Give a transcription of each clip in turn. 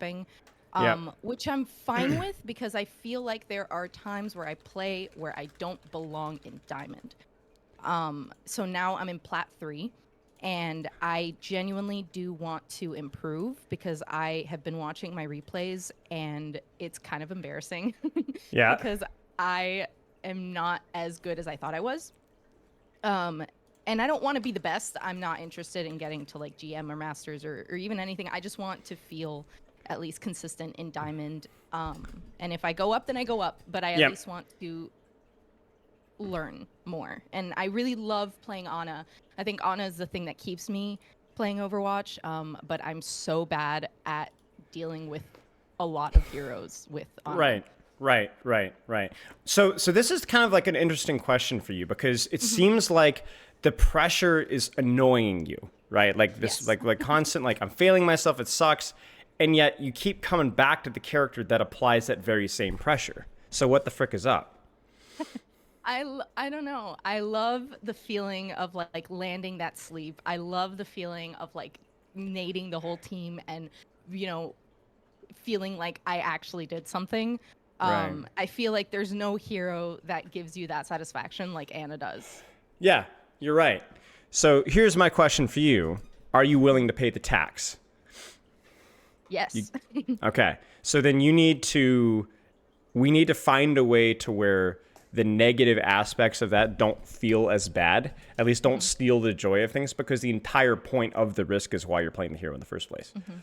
Yep. which I'm fine with because I feel like there are times where I play where I don't belong in Diamond. So now I'm in Plat 3, and I genuinely do want to improve because I have been watching my replays and it's kind of embarrassing Yeah. because I am not as good as I thought I was. Um, and I don't want to be the best. I'm not interested in getting to like GM or Masters or even anything. I just want to feel at least consistent in Diamond. And if I go up, then I go up, but I at Yep. least want to learn more. And I really love playing Ana. I think Ana is the thing that keeps me playing Overwatch. But I'm so bad at dealing with a lot of heroes with Ana. Right. Right. So this is kind of like an interesting question for you because it Hmm. seems like the pressure is annoying you, right? Like this, Yes. like constant, like I'm failing myself, it sucks, and yet you keep coming back to the character that applies that very same pressure. So what the frick is up? I don't know. I love the feeling of like landing that sleep. I love the feeling of like nading the whole team and you know feeling like I actually did something. Right. I feel like there's no hero that gives you that satisfaction like Anna does. Yeah, you're right. So here's my question for you: are you willing to pay the tax? You, Yes. okay. So then we need to find a way to where the negative aspects of that don't feel as bad. At least don't Hmm. steal the joy of things because the entire point of the risk is why you're playing the hero in the first place. Hmm.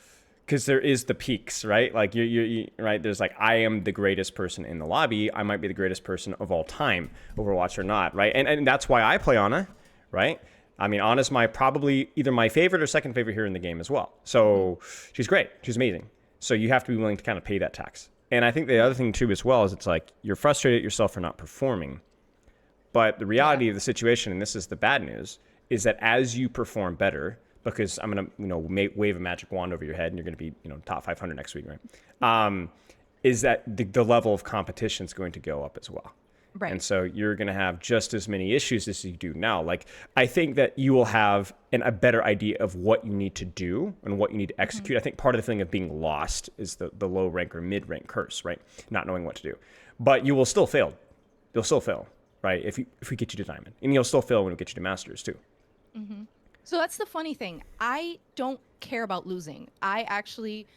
Because there is the peaks, right? Like you right. There's like I am the greatest person in the lobby. I might be the greatest person of all time, Overwatch or not, right? And that's why I play Ana, right? I mean, Ana's my probably either my favorite or second favorite hero in the game as well. Hmm. So she's great. She's amazing. So you have to be willing to kind of pay that tax. And I think the other Right. thing too as well is it's like you're frustrated at yourself for not performing. But the Yeah. reality of the situation, and this is the bad news, is that as you perform better, because I'm gonna wave a magic wand over your head and you're gonna be top 500 next week, right? Is that the level of competition is going to go up as well. Right. And so you're going to have just as many issues as you do now. Like, I think that you will have a better idea of what you need to do and what you need to Hmm. execute. I think part of the thing of being lost is the low rank or mid rank curse, right? Not knowing what to do. But you will still fail. You'll still fail, right? If we get you to diamond. And you'll still fail when we get you to masters too. Hmm. So that's the funny thing. I don't care about losing. I actually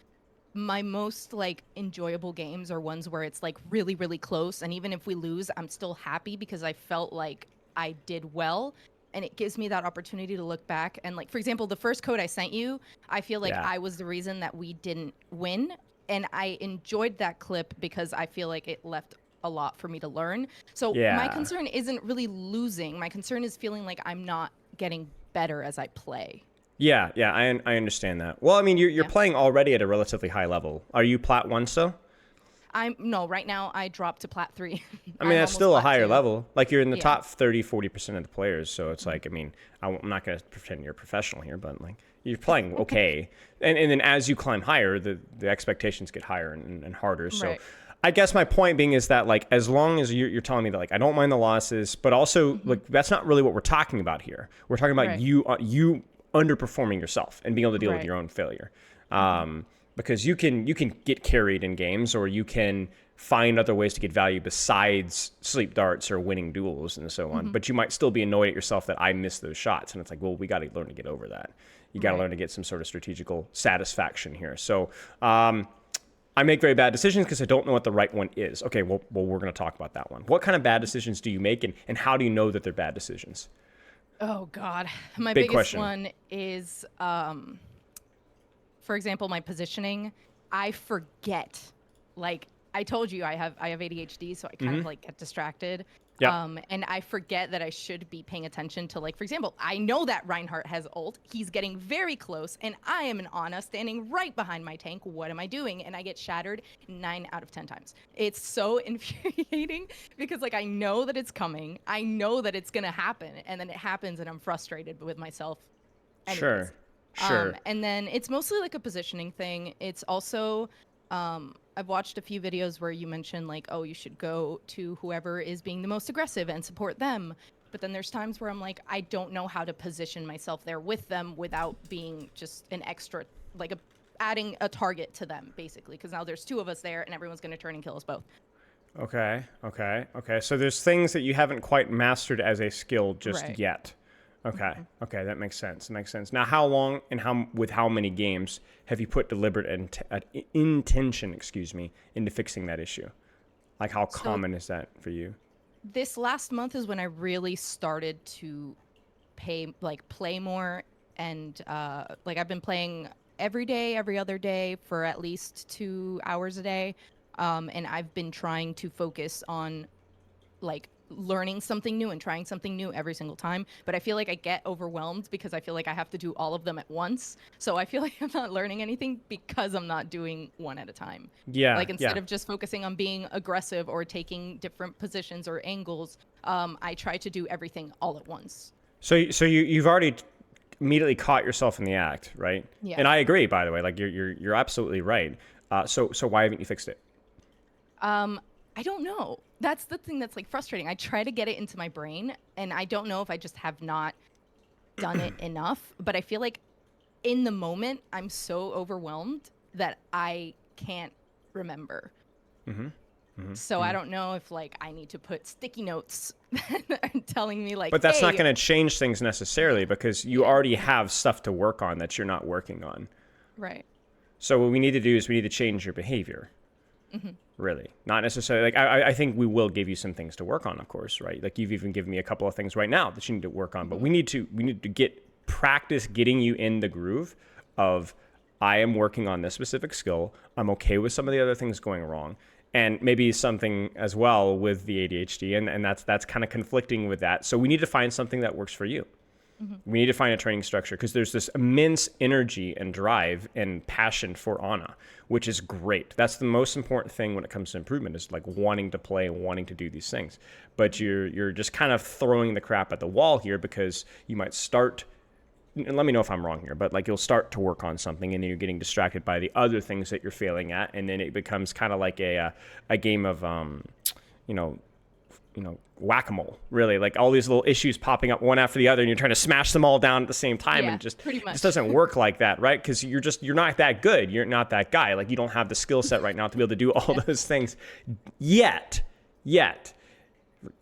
my most like enjoyable games are ones where it's like really really close, and even if we lose I'm still happy because I felt like I did well, and it gives me that opportunity to look back and like for example the first code I sent you, I feel like Yeah. I was the reason that we didn't win, and I enjoyed that clip because I feel like it left a lot for me to learn. So my Yeah. concern isn't really losing, my concern is feeling like I'm not getting better as I play. Yeah. I understand that. Well, I mean, you're Yeah. playing already at a relatively high level. Are you plat one still? I'm no, right now I dropped to plat 3. I mean, I'm that's almost still a plat higher 2. level. Like you're in the Yeah. top 30, 40% of the players. So it's Mhm. like, I mean, I'm not going to pretend you're a professional here, but like you're playing okay. And then as you climb higher, the expectations get higher and harder. So Right. I guess my point being is that like, as long as you're telling me that like, I don't mind the losses, but also Mhm. like, that's not really what we're talking about here. We're talking about Right. you underperforming yourself and being able to deal with Right. your own failure. Mhm. Because you can get carried in games or you can find other ways to get value besides sleep darts or winning duels and so on. Mhm. But you might still be annoyed at yourself that I missed those shots. And it's like, well, we got to learn to get over that. You got to Right. learn to get some sort of strategical satisfaction here. So I make very bad decisions because I don't know what the right one is. Okay, well we're going to talk about that one. What kind of bad decisions do you make and how do you know that they're bad decisions? Oh God. My Big biggest question. one is for example my positioning. I forget. Like I told you I have ADHD, so I kind of like get distracted. Yeah. And I forget that I should be paying attention to like for example, I know that Reinhardt has ult. He's getting very close and I am an Ana standing right behind my tank. What am I doing? And I get shattered 9 out of 10 times. It's so infuriating because like I know that it's coming. I know that it's going to happen and then it happens and I'm frustrated with myself anyways. Sure. Sure. And then it's mostly like a positioning thing. It's also, I've watched a few videos where you mention like, oh, you should go to whoever is being the most aggressive and support them. But then there's times where I'm like, I don't know how to position myself there with them without being just an extra, like a adding a target to them basically, because now there's two of us there and everyone's going to turn and kill us both. Okay. So there's things that you haven't quite mastered as a skill just Right. yet. Okay. Okay, that makes sense. Now, how long and with how many games have you put deliberate intention, into fixing that issue? Like, how common is that for you? This last month is when I really started to play more, and like I've been playing every day, every other day for at least 2 hours a day, and I've been trying to focus on like learning something new and trying something new every single time. But I feel like I get overwhelmed because I feel like I have to do all of them at once. So I feel like I'm not learning anything because I'm not doing one at a time. Yeah. Like instead of just focusing on being aggressive or taking different positions or angles, I try to do everything all at once. So you've already immediately caught yourself in the act, right? Yeah. And I agree, by the way. Like you're absolutely right. So why haven't you fixed it? I don't know. That's the thing that's like frustrating. I try to get it into my brain, and I don't know if I just have not done it enough. But I feel like in the moment, I'm so overwhelmed that I can't remember. So I don't know if like I need to put sticky notes telling me like. But that's not hey, going to change things necessarily because you already have stuff to work on that you're not working on. Right. So what we need to do is we need to change your behavior. Really, not necessarily. Like I think we will give you some things to work on, of course, right? Like you've even given me a couple of things right now that you need to work on. But we need to get practice getting you in the groove of I am working on this specific skill. I'm okay with some of the other things going wrong. And maybe something as well with the ADHD, and that's kind of conflicting with that. So we need to find something that works for you. We need to find a training structure because there's this immense energy and drive and passion for Ana, which is great. That's the most important thing when it comes to improvement is like wanting to play and wanting to do these things. But you're just kind of throwing the crap at the wall here because you might start, and let me know if I'm wrong here, but like you'll start to work on something and then you're getting distracted by the other things that you're failing at. And then it becomes kind of like a game of, whack-a-mole, really, like all these little issues popping up one after the other and you're trying to smash them all down at the same time. Yeah, And just pretty much. just doesn't work like that, right? Because you're not that good. You're not that guy. Like you don't have the skill set right now to be able to do all those things yet.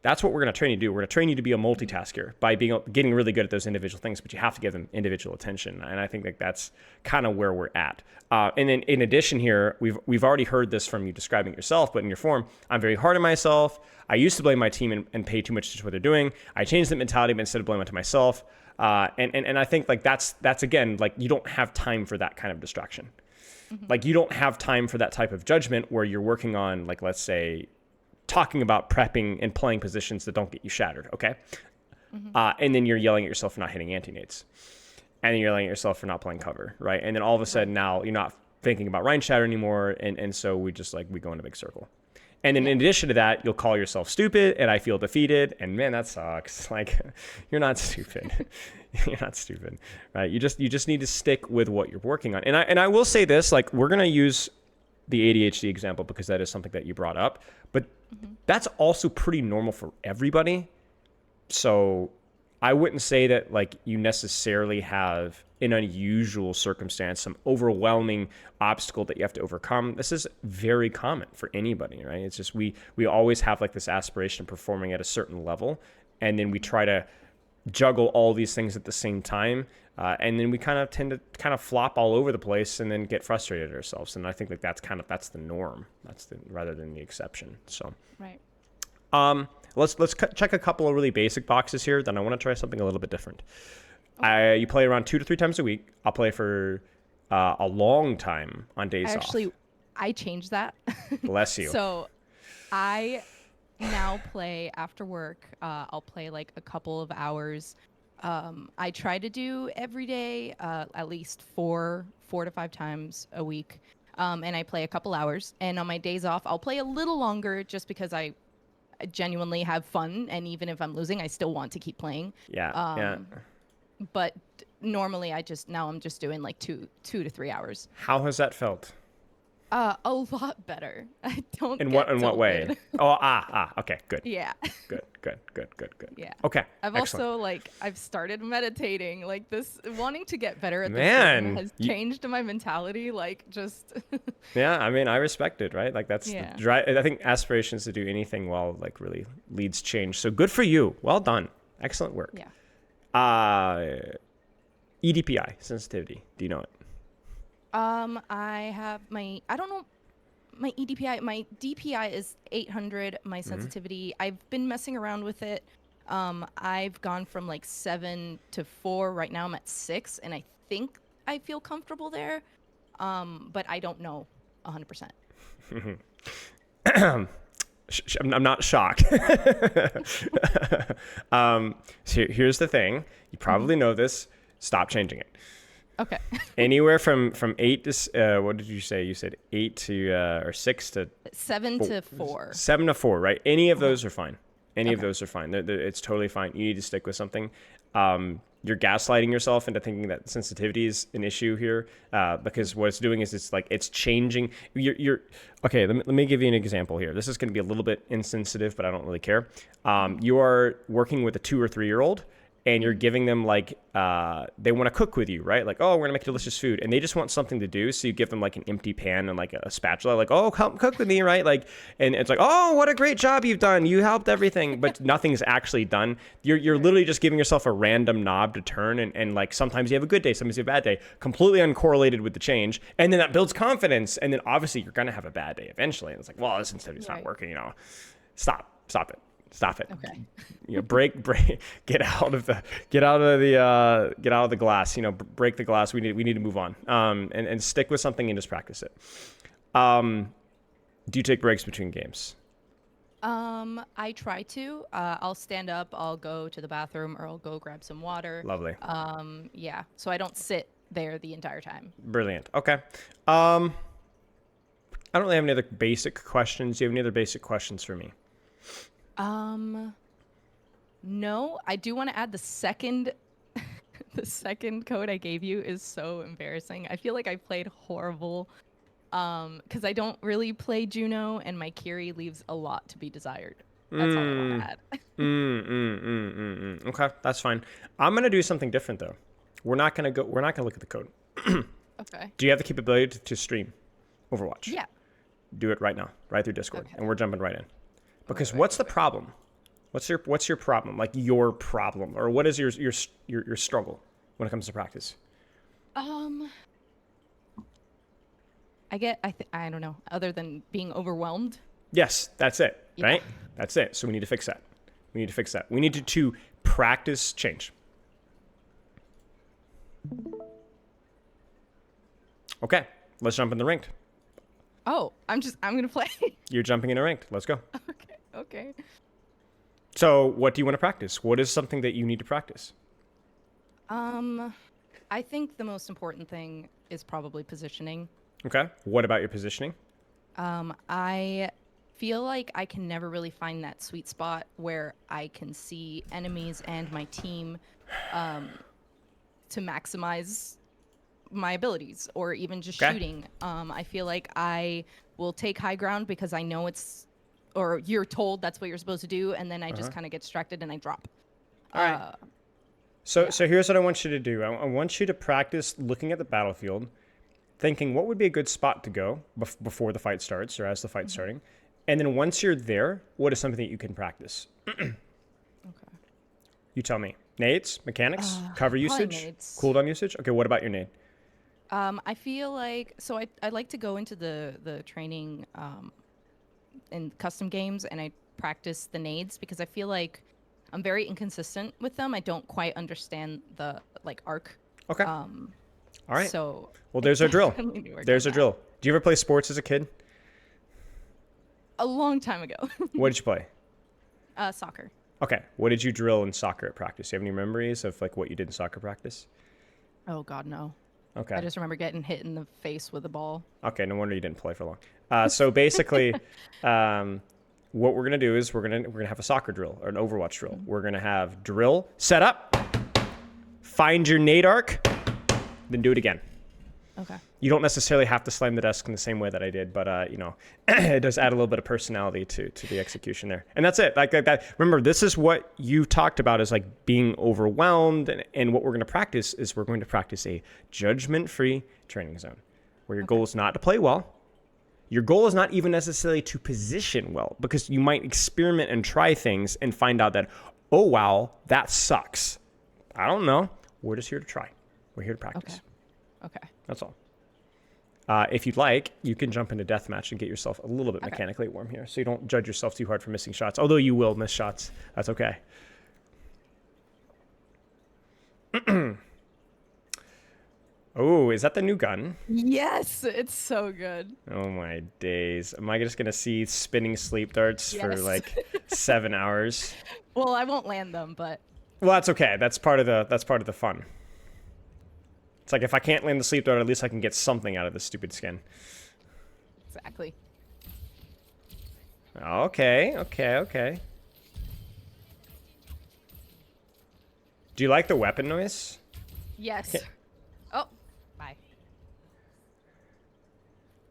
That's what we're going to train you to do. We're going to train you to be a multitasker by getting really good at those individual things, but you have to give them individual attention. And I think like that's kind of where we're at. And then in addition here, we've already heard this from you describing it yourself, but in your form, I'm very hard on myself. I used to blame my team and pay too much attention to what they're doing. I changed that mentality, but instead of blaming it to myself. And I think like that's again, like you don't have time for that kind of distraction. Like you don't have time for that type of judgment where you're working on, like, let's say, talking about prepping and playing positions that don't get you shattered, okay? And then you're yelling at yourself for not hitting anti-nates. And then you're yelling at yourself for not playing cover, right? And then all of a sudden now you're not thinking about Rhine shatter anymore, and so we go in a big circle. And then in addition to that, you'll call yourself stupid, and I feel defeated, and man, that sucks. Like, you're not stupid. You're not stupid, right? You just need to stick with what you're working on. And I will say this, like, we're going to use the ADHD example because that is something that you brought up, but that's also pretty normal for everybody. So I wouldn't say that like you necessarily have an unusual circumstance, some overwhelming obstacle that you have to overcome. This is very common for anybody, right? It's just we always have like this aspiration of performing at a certain level, and then we try to juggle all these things at the same time. And then we kind of tend to kind of flop all over the place and then get frustrated at ourselves. And I think like that's the norm. Rather than the exception. So, Right. Let's check a couple of really basic boxes here. Then I want to try something a little bit different. You play around 2 to 3 times a week. I'll play for a long time on days off. Actually, I changed that. Bless you. So I now play after work. I'll play like a couple of hours. I try to do every day, at least 4 to 5 times a week. And I play a couple hours. And on my days off, I'll play a little longer just because I genuinely have fun. And even if I'm losing, I still want to keep playing. Yeah. But normally I'm just doing like 2 to 3 hours. How has that felt? A lot better. I don't In get what way? tilted. Oh, okay, good. Yeah. Good. Yeah. Okay, I've excellent. also like I've started meditating. Like this wanting to get better at this game Man, has changed my mentality. Like just yeah, I mean, I respect it, right? Like that's the yeah. drive. I think aspirations to do anything well, like really leads change. So good for you. Well done. Excellent work. Yeah. EDPI, sensitivity. Do you know it? I have I don't know my EDPI. My DPI is 800. My sensitivity. I've been messing around with it. I've gone from like 7 to 4. Right now I'm at 6, and I think I feel comfortable there. But I don't know 100%. I'm not shocked. So here's the thing. You probably know this. Stop changing it. Okay. Anywhere from 8 to what did you say? You said 8 to or 6 to 7 to 4. 7 to 4, right? Any of those are fine. Any of Okay. those are fine. It's totally fine. You need to stick with something. You're gaslighting yourself into thinking that sensitivity is an issue here, because what it's doing is it's changing. You're okay. Let me give you an example here. This is going to be a little bit insensitive, but I don't really care. You are working with a 2 or 3 year old, and you're giving them like they want to cook with you, right? Like, oh, we're gonna make delicious food, and they just want something to do. So you give them like an empty pan and like a spatula, like, oh, come cook with me, right? Like, and it's like, oh, what a great job you've done. You helped everything, but nothing's actually done. You're literally just giving yourself a random knob to turn, and like sometimes you have a good day, sometimes you have a bad day, completely uncorrelated with the change, and then that builds confidence, and then obviously you're gonna have a bad day eventually, and it's like, well, this sensitivity's not Right. working, Stop it. Stop it. Okay. Break, get out of the glass. Break the glass. We need to move on. And stick with something and just practice it. Do you take breaks between games? I try to. I'll stand up, I'll go to the bathroom, or I'll go grab some water. Lovely. Yeah. So I don't sit there the entire time. Brilliant. Okay. I don't really have any other basic questions. Do you have any other basic questions for me? No, I do want to add the second the second code I gave you is so embarrassing. I feel like I played horrible because I don't really play Juno, and my Kiri leaves a lot to be desired. That's all I want to add. Okay, that's fine. I'm gonna do something different though. We're not gonna look at the code. Okay. Do you have the capability to stream Overwatch? Yeah. Do it right now, right through Discord, Okay. and we're jumping right in. Because what's the problem? What's your problem? Like your problem, or what is your struggle when it comes to practice? I don't know, other than being overwhelmed. Yes, that's it, Yeah. right? That's it. So we need to fix that. We need to practice change. Okay, let's jump in the ranked. Oh, I'm gonna play. You're jumping into ranked. Let's go. Okay. So what do you want to practice? What is something that you need to practice? I think the most important thing is probably positioning. Okay. What about your positioning? I feel like I can never really find that sweet spot where I can see enemies and my team to maximize my abilities, or even just Okay. shooting. I feel like I will take high ground because I know or you're told that's what you're supposed to do, and then I just kind of get distracted and I drop. All right. So here's what I want you to do. I want you to practice looking at the battlefield, thinking what would be a good spot to go before the fight starts or as the fight's starting. And then once you're there, what is something that you can practice? Okay. You tell me. Nades, mechanics, cover probably usage, nades. cooldown usage. Okay, what about your nade? I feel like I like to go into the training in custom games, and I practice the nades because I feel like I'm very inconsistent with them. I don't quite understand the arc. Okay. All right. So Well, there's our drill. definitely need to work There's on our drill. Do you ever play sports as a kid? that. A long time ago. What did you play? Soccer. Okay. What did you drill in soccer at practice? Do you have any memories of what you did in soccer practice? Oh God, no. Okay. I just remember getting hit in the face with a ball. Okay, no wonder you didn't play for long. So basically, what we're gonna do is we're gonna have a soccer drill or an Overwatch drill. We're gonna have drill, set up, find your nade arc, then do it again. Okay. You don't necessarily have to slam the desk in the same way that I did, but you know, it does add a little bit of personality to the execution there. And that's it. Like that. Remember, this is what you talked about, is like being overwhelmed. And what we're going to practice is we're going to practice a judgment-free training zone, where your goal is not to play well. Your goal is not even necessarily to position well, because you might experiment and try things and find out that, oh, wow, that sucks. I don't know. We're just here to try. We're here to practice. Okay. That's all. If you'd like, you can jump into deathmatch and get yourself a little bit mechanically warm here, so you don't judge yourself too hard for missing shots. Although you will miss shots. That's okay. Oh, is that the new gun? Yes, it's so good. Oh my days. Am I just going to see spinning sleep darts for Yes. like 7 hours? Well, I won't land them, but Well, that's okay. That's part of the fun. It's like, if I can't land the sleep dart, at least I can get something out of this stupid skin. exactly. Okay. Do you like the weapon noise? Yes. Oh, bye.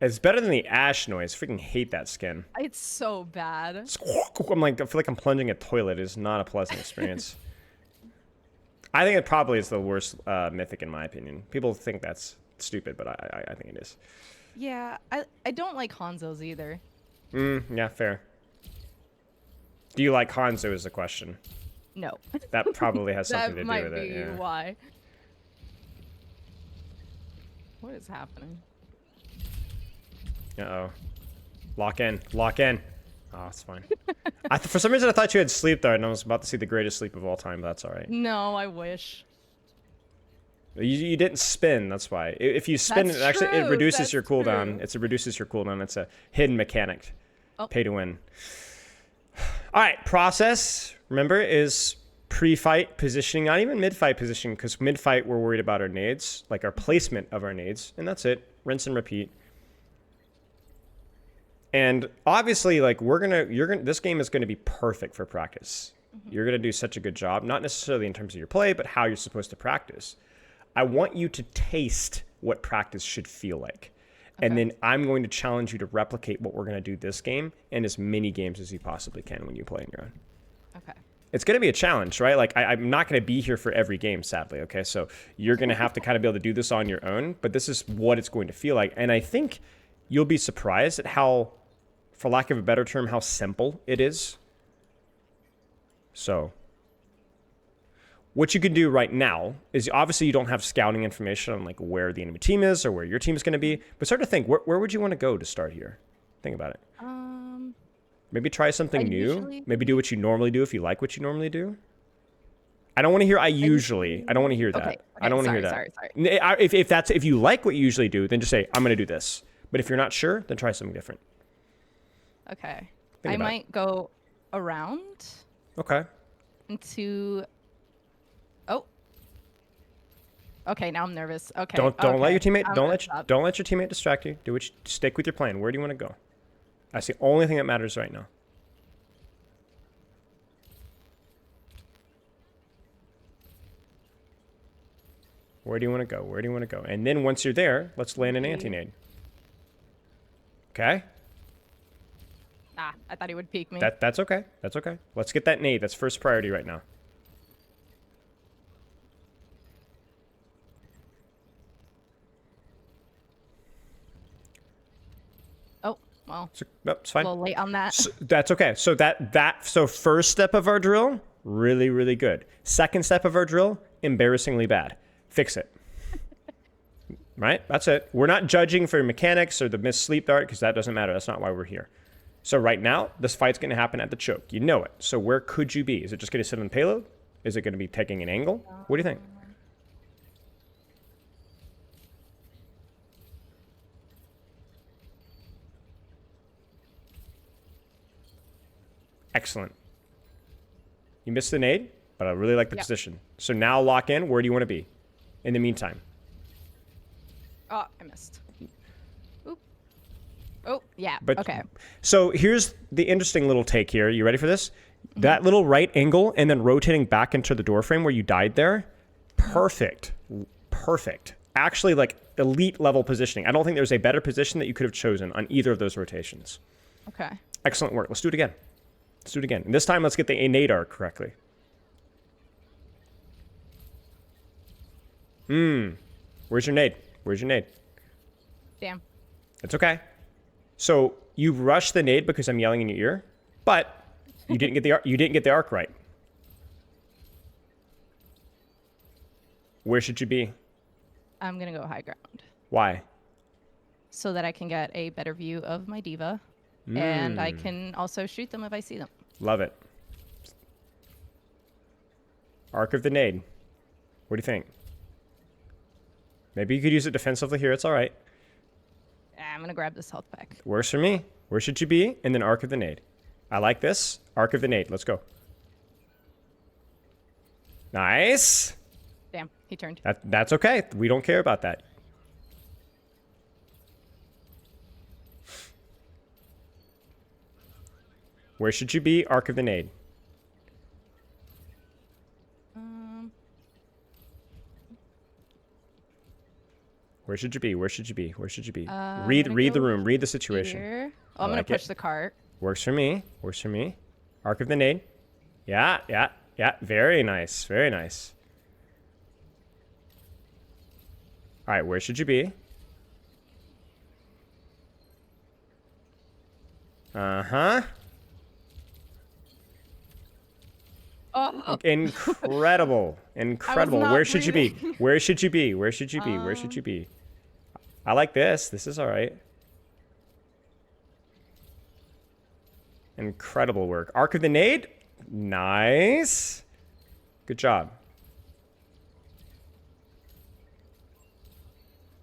It's better than the ash noise. Freaking hate that skin. It's so bad. I'm like, I feel like I'm plunging a toilet. It's not a pleasant experience. I think it probably is the worst mythic in my opinion. People think that's stupid, but I think it is. Yeah, I don't like Hanzo's either. Yeah, fair. Do you like Hanzo is the question. No. That probably has That something to do might with be it. Yeah. why. What is happening? Uh-oh. Lock in. Oh, it's fine. For some reason, I thought you had sleep dart, and I was about to see the greatest sleep of all time, but that's all right. No, I wish. You didn't spin, that's why. If you spin, That's it actually it true, reduces that's your cooldown. true. It reduces your cooldown. It's a hidden mechanic. Oh. Pay to win. All right, process, remember, is pre-fight positioning, not even mid-fight positioning, because mid-fight we're worried about our nades, like our placement of our nades, and that's it. Rinse and repeat. And obviously, like, this game is gonna be perfect for practice. You're gonna do such a good job, not necessarily in terms of your play, but how you're supposed to practice. I want you to taste what practice should feel like. And then I'm going to challenge you to replicate what we're going to do this game in as many games as you possibly can when you play on your own. Okay. It's going to be a challenge, right? Like, I'm not going to be here for every game, sadly, okay? So you're going to have to kind of be able to do this on your own, but this is what it's going to feel like. And I think you'll be surprised at how, for lack of a better term, how simple it is. So what you can do right now is, obviously you don't have scouting information on like where the enemy team is or where your team is going to be, but start to think, where would you want to go to start here? Think about it. Maybe try something new. Maybe do what you normally do if you like what you normally do. I don't want to hear I usually. I don't want to hear that. Okay, I don't want to hear that. Sorry. If you like what you usually do, then just say I'm going to do this. But if you're not sure, then try something different. Okay. Think I about it. might go around Okay. into. Oh. Okay, now I'm nervous. Okay. Don't let your teammate I'm don't gonna let stop. don't let your teammate distract you. Stick with your plan. Where do you want to go? That's the only thing that matters right now. Where do you want to go? Where do you want to go? And then once you're there, let's land an anti-nade. Okay? Ah, I thought he would peek me. That's okay. That's okay. Let's get that nade. That's first priority right now. Oh, well, Nope, it's a fine. little late on that. So, that's okay. So first step of our drill, really, really good. Second step of our drill, embarrassingly bad. Fix it. Right? That's it. We're not judging for mechanics or the missed sleep dart because that doesn't matter. That's not why we're here. So right now, this fight's going to happen at the choke. You know it. So where could you be? Is it just going to sit on the payload? Is it going to be taking an angle? What do you think? Excellent. You missed the nade, but I really like the Yep. position. So now lock in. Where do you want to be in the meantime? Oh, I missed. Oop. Oh, yeah. But okay. So here's the interesting little take here. You ready for this? That little right angle and then rotating back into the door frame where you died there. Perfect. Perfect. Actually, like elite level positioning. I don't think there's a better position that you could have chosen on either of those rotations. Okay. Excellent work. Let's do it again. Let's do it again. And this time, let's get the innate arc correctly. Where's your nade? Where's your nade? Damn. It's okay. So you rushed the nade because I'm yelling in your ear, but you didn't get the arc right. Where should you be? I'm gonna go high ground Why? so that I can get a better view of my diva, and I can also shoot them if I see them. Love it. Arc of the nade. What do you think? Maybe you could use it defensively here. It's all right. I'm gonna grab this health pack. Works for me. Where should you be? And then arc of the nade. I like this. Arc of the nade. Let's go. Nice. Damn, he turned. That's okay. We don't care about that. Where should you be? Arc of the nade. Where should you be? Where should you be? Where should you be? Read the room. Read the situation. Here. Oh, I'm gonna like push it. the cart. Works for me. Works for me. Arc of the nade. Yeah, yeah, yeah. Very nice. Very nice. All right, where should you be? Uh-huh. Oh, Incredible. Incredible. not Where should you be? breathing. Where should you be? Where should you be? Where should you be? I like this. This is all right. Incredible work. Arc of the nade. Nice. Good job.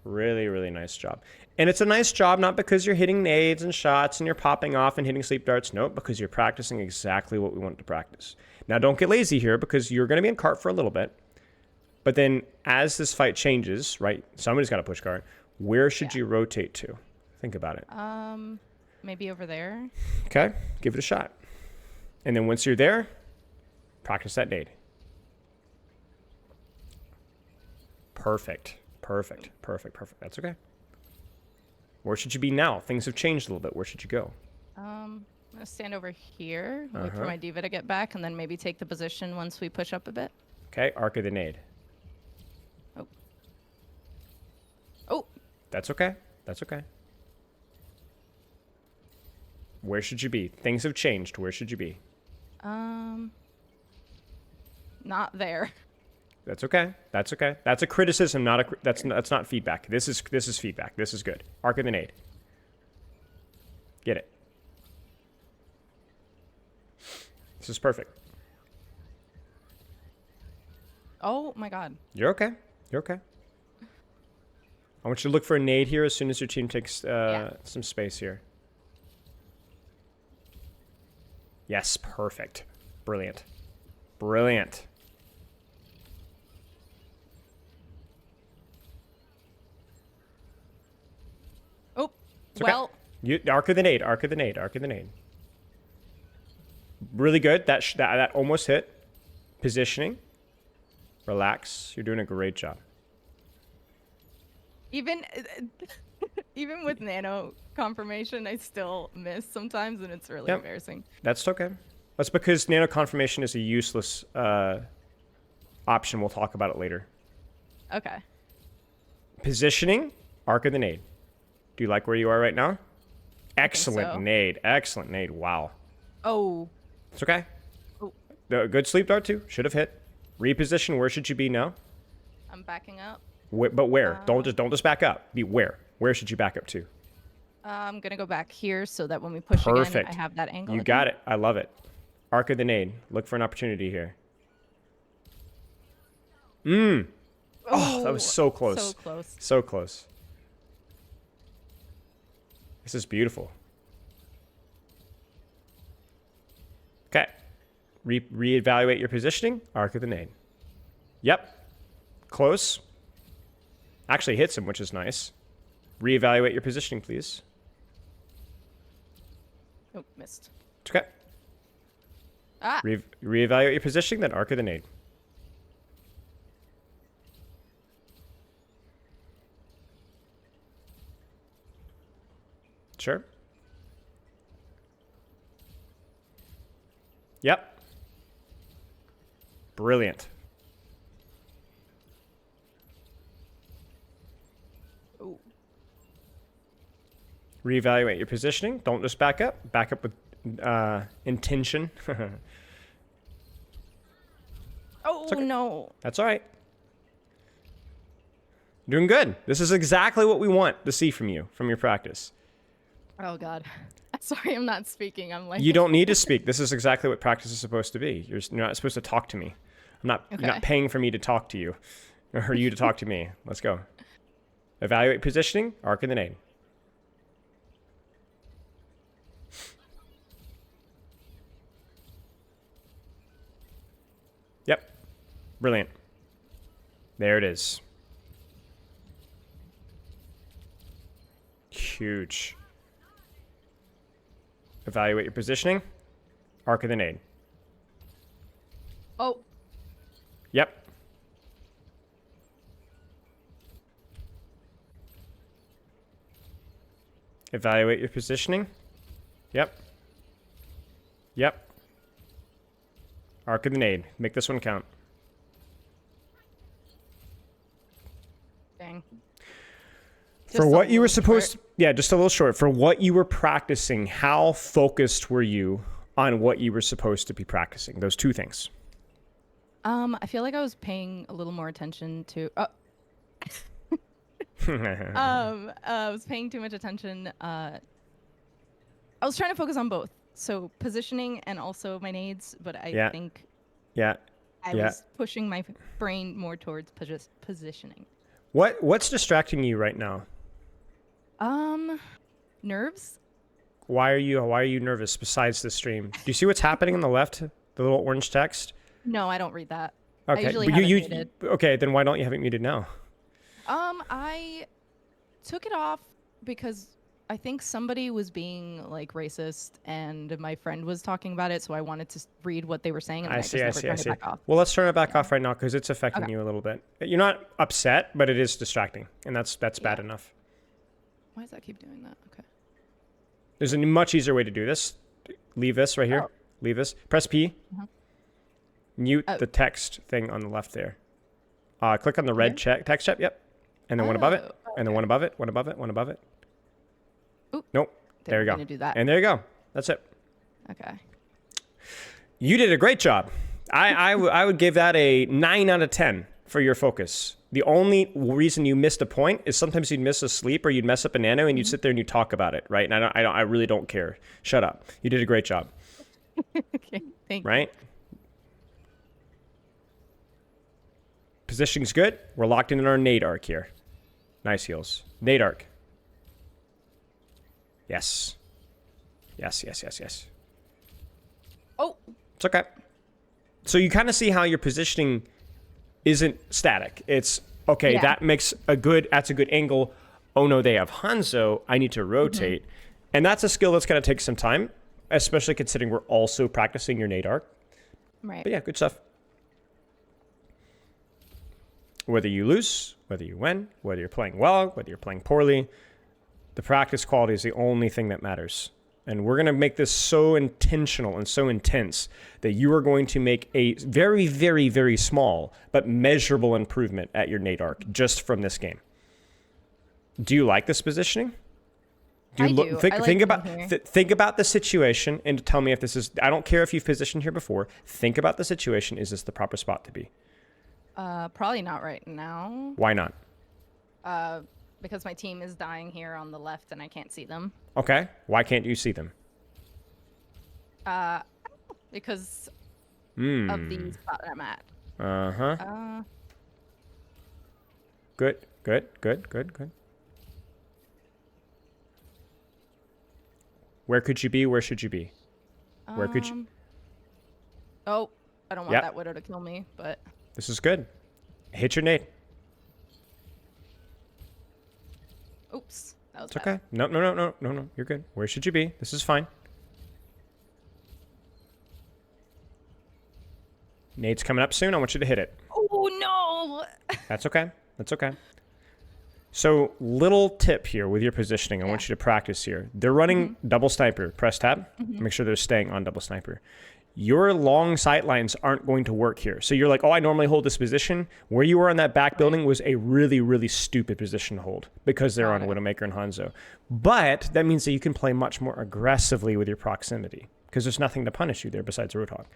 Really, really nice job. And it's a nice job not because you're hitting nades and shots and you're popping off and hitting sleep darts. Nope, because you're practicing exactly what we want to practice. Now, don't get lazy here because you're going to be in cart for a little bit. But then as this fight changes, right, somebody's got to push cart. Where should you rotate to? Think about it. maybe over there. Okay, give it a shot. And then once you're there, practice that nade. Perfect. Perfect. Perfect. Perfect. That's okay. Where should you be now? Things have changed a little bit. Where should you go? I'm gonna stand over here, wait for my diva to get back, and then maybe take the position once we push up a bit. Okay, arc of the nade. Oh. Oh. That's okay. That's okay. Where should you be? Things have changed. Where should you be? Not there. That's okay. That's okay. That's a criticism, not a that's not feedback. This is feedback. This is good. Arc of the nade. Get it. This is perfect. Oh my god. You're okay. You're okay. I want you to look for a nade here as soon as your team takes some space here. Yes, perfect. Brilliant. Brilliant. Oh, Okay. well. You arc of the nade, arc of the nade, arc of the nade. Really good. That almost hit. Positioning. Relax. You're doing a great job. Even even with nano confirmation, I still miss sometimes, and it's really embarrassing. That's okay. That's because nano confirmation is a useless option. We'll talk about it later. Okay. Positioning, arc of the nade. Do you like where you are right now? Excellent so. nade. Excellent nade. Wow. Oh. It's okay. Oh. Good sleep dart too. Should have hit. Reposition. Where should you be now? I'm backing up. But where? Don't just back up. Be where? Where should you back up to? I'm gonna go back here so that when we push Perfect. again, I have that angle. You got it. I love it. Arc of the nade. Look for an opportunity here. Oh, that was so close. So close. So close. This is beautiful. Okay. Reevaluate your positioning. Arc of the nade. Yep. Close. Actually hits him, which is nice. Reevaluate your positioning, please. Oh, missed. It's okay. Ah. Reevaluate your positioning, then arc of the nade. Sure. Yep. Brilliant. Oh. Reevaluate your positioning. Don't just back up. Back up with intention. Oh, okay. no. That's all right. Doing good. This is exactly what we want to see from you, from your practice. Oh, God. Sorry, I'm not speaking. I'm like... You don't need to speak. This is exactly what practice is supposed to be. You're not supposed to talk to me. You're not paying for me to talk to you or you to talk to me. Let's go. Evaluate positioning, arc of the nade. Yep. Brilliant. There it is. Huge. Evaluate your positioning. Arc of the nade. Oh. Yep. Evaluate your positioning. Yep. Yep. Arc of the nade. Make this one count. Dang. For what you were supposed to, yeah, just a little short. For what you were practicing, how focused were you on what you were supposed to be practicing? Those two things. I feel like I was paying a little more attention to... I was paying too much attention. I was trying to focus on both. So positioning and also my nades, but I think I was pushing my brain more towards positioning. What's distracting you right now? Nerves. Why are you nervous besides the stream? Do you see what's happening on the left? The little orange text? No, I don't read that. Okay. I usually have it muted. Okay, then why don't you have it muted now? I took it off because I think somebody was being like racist and my friend was talking about it, so I wanted to read what they were saying and I see. Turned it back off. Well, let's turn it back off right now because it's affecting you a little bit. You're not upset, but it is distracting, and that's bad enough. Why does that keep doing that? Okay. There's a much easier way to do this. Leave this right here. Leave this. Press P. Mute the text thing on the left there. Click on the red text check. Yep. And then one above it. And then one above it. One above it. One above it. Oop. Nope. There you go. Do that. And there you go. That's it. Okay. You did a great job. I would give that a 9 out of 10 for your focus. The only reason you missed a point is sometimes you'd miss a sleep or you'd mess up a nano and you'd sit there and you talk about it, right? And I really don't care. Shut up. You did a great job. Okay. Thank you. Right? Positioning's good. We're locked in our nade arc here. Nice heals. Nade arc. Yes. Yes. Oh. It's okay. So you kind of see how your positioning isn't static. It's okay. That's a good angle. Oh no, they have Hanzo. I need to rotate. And that's a skill that's going to take some time, especially considering we're also practicing your nade arc. Right. But yeah, good stuff. Whether you lose, whether you win, whether you're playing well, whether you're playing poorly, the practice quality is the only thing that matters. And we're going to make this so intentional and so intense that you are going to make a very, very, very small but measurable improvement at your nade arc just from this game. Do you like this positioning? Think about the situation and tell me if this is... I don't care if you've positioned here before. Think about the situation. Is this the proper spot to be? Probably not right now. Why not? Because my team is dying here on the left and I can't see them. Okay. Why can't you see them? Because of the spot that I'm at. Good. Where could you be? Where should you be? Where could you... Oh, I don't want that widow to kill me, but... This is good. Hit your nade. Oops. That was It's okay. No. You're good. Where should you be? This is fine. Nade's coming up soon. I want you to hit it. Oh, no. That's okay. So little tip here with your positioning. I want you to practice here. They're running double sniper. Press tab. Make sure they're staying on double sniper. Your long sight lines aren't going to work here. So you're like, oh, I normally hold this position. Where you were on that back building was a really, really stupid position to hold because they're on Widowmaker and Hanzo. But that means that you can play much more aggressively with your proximity because there's nothing to punish you there besides Roadhog.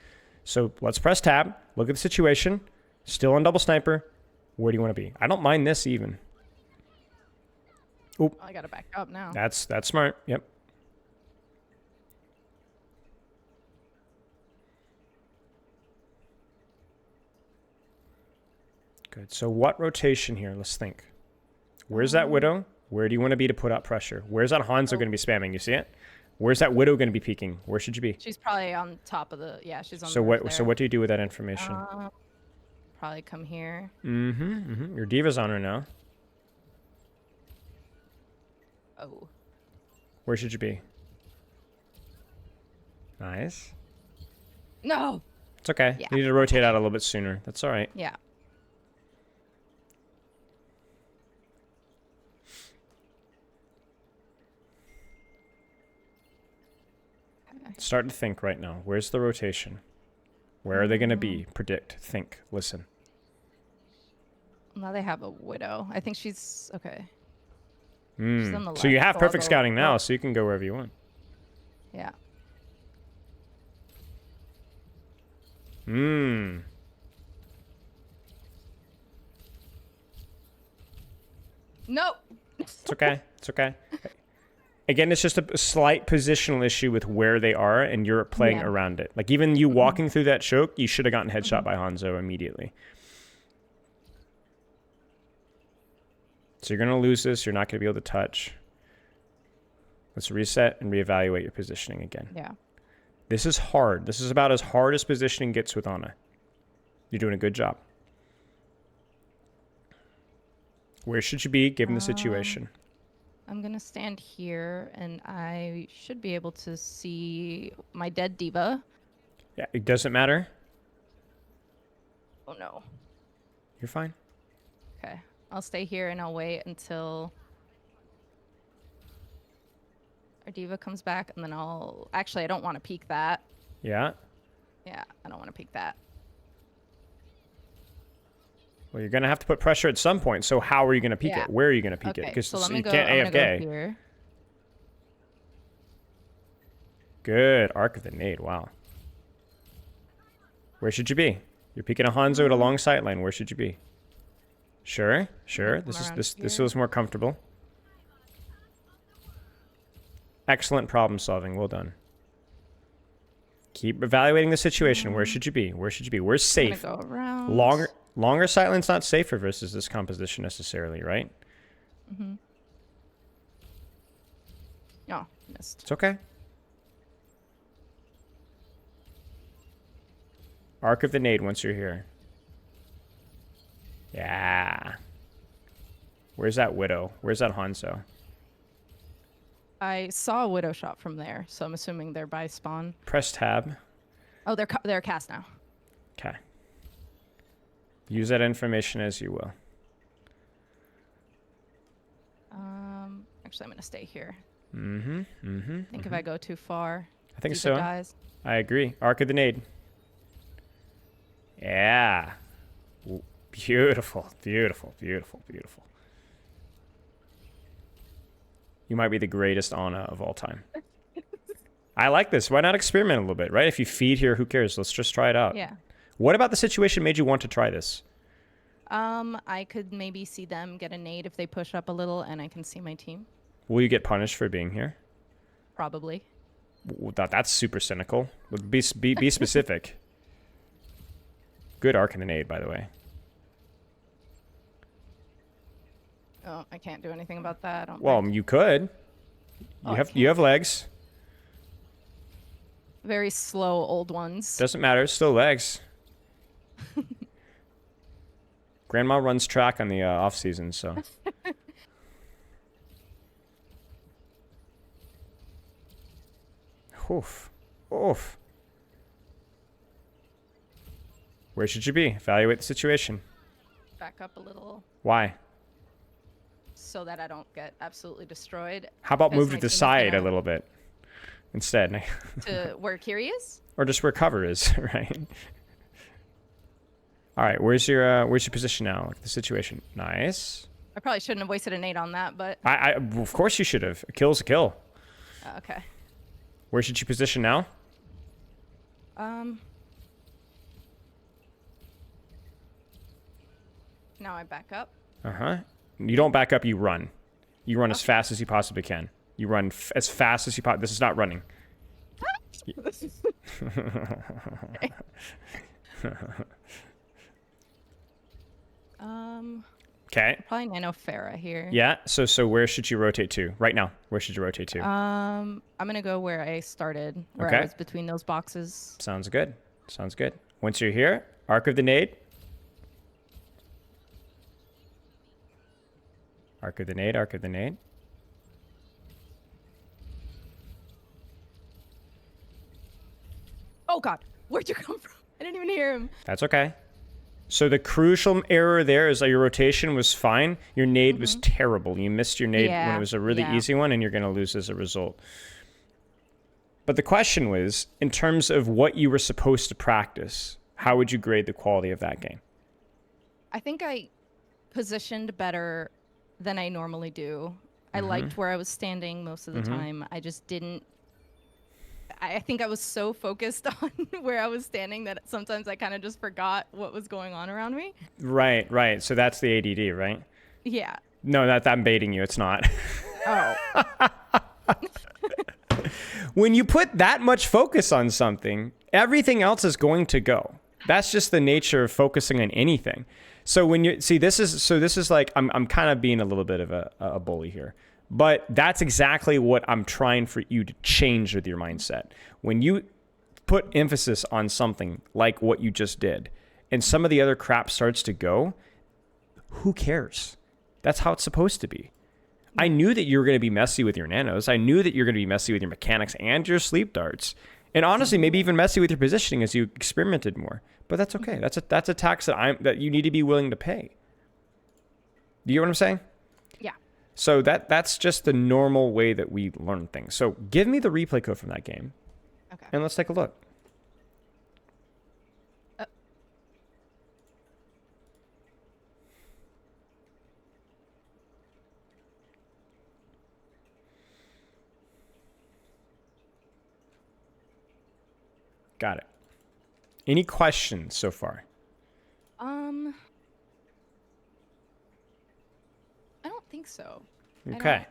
So let's press tab, look at the situation, still on double sniper. Where do you want to be? I don't mind this even. Oh, I gotta back up now. That's smart. Yep. Good. So what rotation here? Let's think. Where's that Widow? Where do you want to be to put up pressure? Where's that Hanzo going to be spamming? You see it? Where's that Widow going to be peeking? Where should you be? She's probably on top of the. Yeah, she's on. So what? So what do you do with that information? Probably come here. Your Diva's on her now. Oh. Where should you be? Nice. No. It's okay. Yeah. You need to rotate out a little bit sooner. That's all right. Yeah. Start to think right now. Where's the rotation? Where are they going to be? Predict. Think. Listen. Now they have a Widow. I think she's okay. She's on the left, So you have I'll perfect go scouting now, left. so you can go wherever you want. Yeah. Nope. It's okay. It's okay. Again, it's just a slight positional issue with where they are, and you're playing around it. Like, even you walking through that choke, you should have gotten headshot by Hanzo immediately. So you're going to lose this. You're not going to be able to touch. Let's reset and reevaluate your positioning again. Yeah. This is hard. This is about as hard as positioning gets with Ana. You're doing a good job. Where should you be given the situation? I'm going to stand here, and I should be able to see my dead diva. Yeah, it doesn't matter. Oh, no. You're fine. Okay. I'll stay here, and I'll wait until our diva comes back, and then I'll... Actually, I don't want to peek that. Yeah. Yeah, I don't want to peek that. Well, you're going to have to put pressure at some point. So how are you going to peek it? Where are you going to peek it? Because so let me you go, can't I'm gonna AFK. go here. Good. Arc of the Nade. Wow. Where should you be? You're peeking a Hanzo at a long sight line. Where should you be? Sure. Sure. This feels more comfortable. Excellent problem solving. Well done. Keep evaluating the situation. Where should you be? Where should you be? Where's safe? I'm gonna go around. Longer sight line's not safer versus this composition necessarily, right? No, missed. It's okay. Arc of the Nade once you're here. Yeah. Where's that Widow? Where's that Hanzo? I saw a Widow shot from there, so I'm assuming they're by spawn. Press tab. Oh, they're cast now. Okay. Use that information as you will. Actually, I'm gonna stay here. I think if I go too far, I think Diva so. dies. I agree. Arc of the Nade. Yeah. Ooh, beautiful, beautiful, beautiful, beautiful. You might be the greatest Ana of all time. I like this. Why not experiment a little bit, right? If you feed here, who cares? Let's just try it out. Yeah. What about the situation made you want to try this? I could maybe see them get a nade if they push up a little, and I can see my team. Will you get punished for being here? Probably. That's super cynical. Be specific. Good arc in the nade, by the way. Oh, I can't do anything about that. I don't Well, think. you could. You have legs. Very slow old ones. Doesn't matter. It's still legs. Grandma runs track on the off season, so. Oof. Oof. Where should you be? Evaluate the situation. Back up a little. Why? so that I don't get absolutely destroyed. How about because move to my the team is side a gonna- little bit instead? To where Kiri is? Or just where cover is, right? All right, where's your position now? Like the situation. Nice. I probably shouldn't have wasted a nade on that, but Of course you should have. A kill's a kill. okay. Where should you position now? Now I back up. Uh-huh. You don't back up, you run. You run as fast as you possibly can. You run as fast as you possibly. This is not running. Okay. Probably Nano Farah here. Yeah. So where should you rotate to? Right now. Where should you rotate to? I'm gonna go where I started, where Okay. I was between those boxes. Sounds good. Sounds good. Once you're here, arc of the nade. Arc of the nade, arc of the nade. Oh God, where'd you come from? I didn't even hear him. That's okay. So the crucial error there is that your rotation was fine. Your nade was terrible. You missed your nade when Yeah, it was a really yeah. easy one, and you're going to lose as a result. But the question was, in terms of what you were supposed to practice, how would you grade the quality of that game? I think I positioned better than I normally do. I liked where I was standing most of the time. I just didn't. I think I was so focused on where I was standing that sometimes I kind of just forgot what was going on around me. Right, right. So that's the ADD, right? Yeah. No, I'm baiting you. It's not. Oh. When you put that much focus on something, everything else is going to go. That's just the nature of focusing on anything. So when you see this is like I'm kind of being a little bit of a bully here. But that's exactly what I'm trying for you to change with your mindset. When you put emphasis on something like what you just did, and some of the other crap starts to go, who cares? That's how it's supposed to be. I knew that you were going to be messy with your nanos. I knew that you're going to be messy with your mechanics and your sleep darts. And honestly, maybe even messy with your positioning as you experimented more. But that's okay. That's a tax that you need to be willing to pay. Do you know what I'm saying? Yeah. So that's just the normal way that we learn things. So give me the replay code from that game, Okay. and let's take a look. Got it. Any questions so far? I don't think so. I Okay.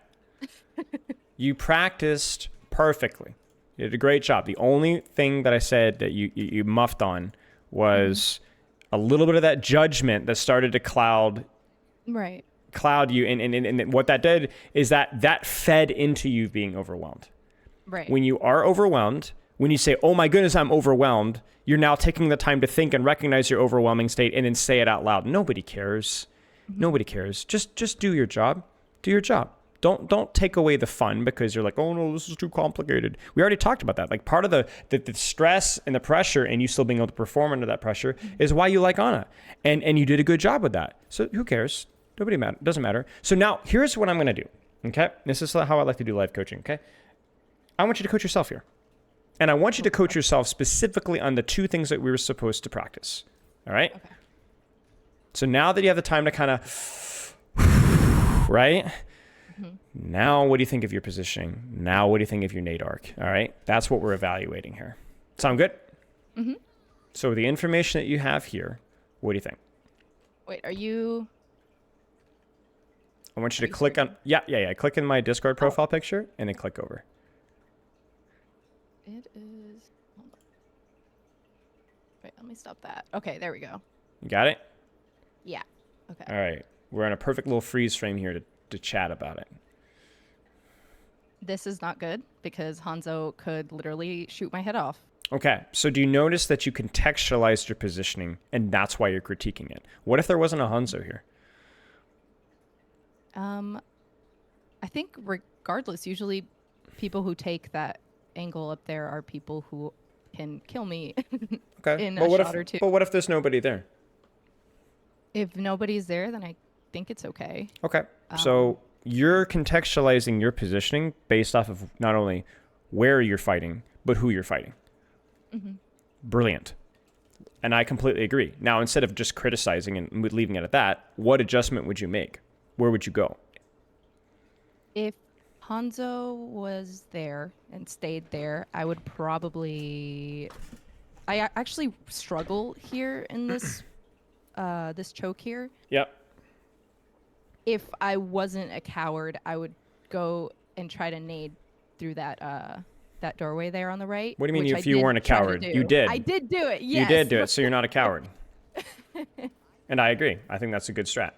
You practiced perfectly. You did a great job. The only thing that I said that you muffed on was a little bit of that judgment that started to cloud Right. you. And what that did is that fed into you being overwhelmed. Right. When you are overwhelmed, when you say, oh my goodness, I'm overwhelmed, you're now taking the time to think and recognize your overwhelming state and then say it out loud. Nobody cares. Nobody cares. Just do your job. Do your job. Don't take away the fun because you're like, oh no, this is too complicated. We already talked about that. Like part of the stress and the pressure and you still being able to perform under that pressure is why you like Ana. And you did a good job with that. So who cares? Doesn't matter. So now here's what I'm going to do. Okay. This is how I like to do life coaching. Okay. I want you to coach yourself here. And I want you to coach yourself specifically on the two things that we were supposed to practice. All right. Okay. So now that you have the time to kind of, right? Now, what do you think of your positioning? Now, what do you think of your nade arc? All right. That's what we're evaluating here. Sound good? So the information that you have here, what do you think? Wait, are you? I want you to click on, yeah. Click in my Discord profile picture and then click over. It is. Hold on. Wait, let me stop that. Okay, there we go. You got it? Yeah. Okay. All right. We're in a perfect little freeze frame here to chat about it. This is not good because Hanzo could literally shoot my head off. Okay, so do you notice that you contextualized your positioning and that's why you're critiquing it? What if there wasn't a Hanzo here? I think regardless, usually people who take that angle up there are people who can kill me Okay, in but a what shot if, or two. But what if there's nobody there? If nobody's there, then I think it's okay. Okay, So you're contextualizing your positioning based off of not only where you're fighting, but who you're fighting. Brilliant. And I completely agree. Now, instead of just criticizing and leaving it at that, what adjustment would you make? Where would you go? If Hanzo was there and stayed there, I would probably. Actually struggle here in this this choke here. Yep. If I wasn't a coward, I would go and try to nade through that that doorway there on the right. What do you mean which if you weren't a try to coward? do. You did. I did do it. Yes. You did do it, so you're not a coward. And I agree. I think that's a good strat.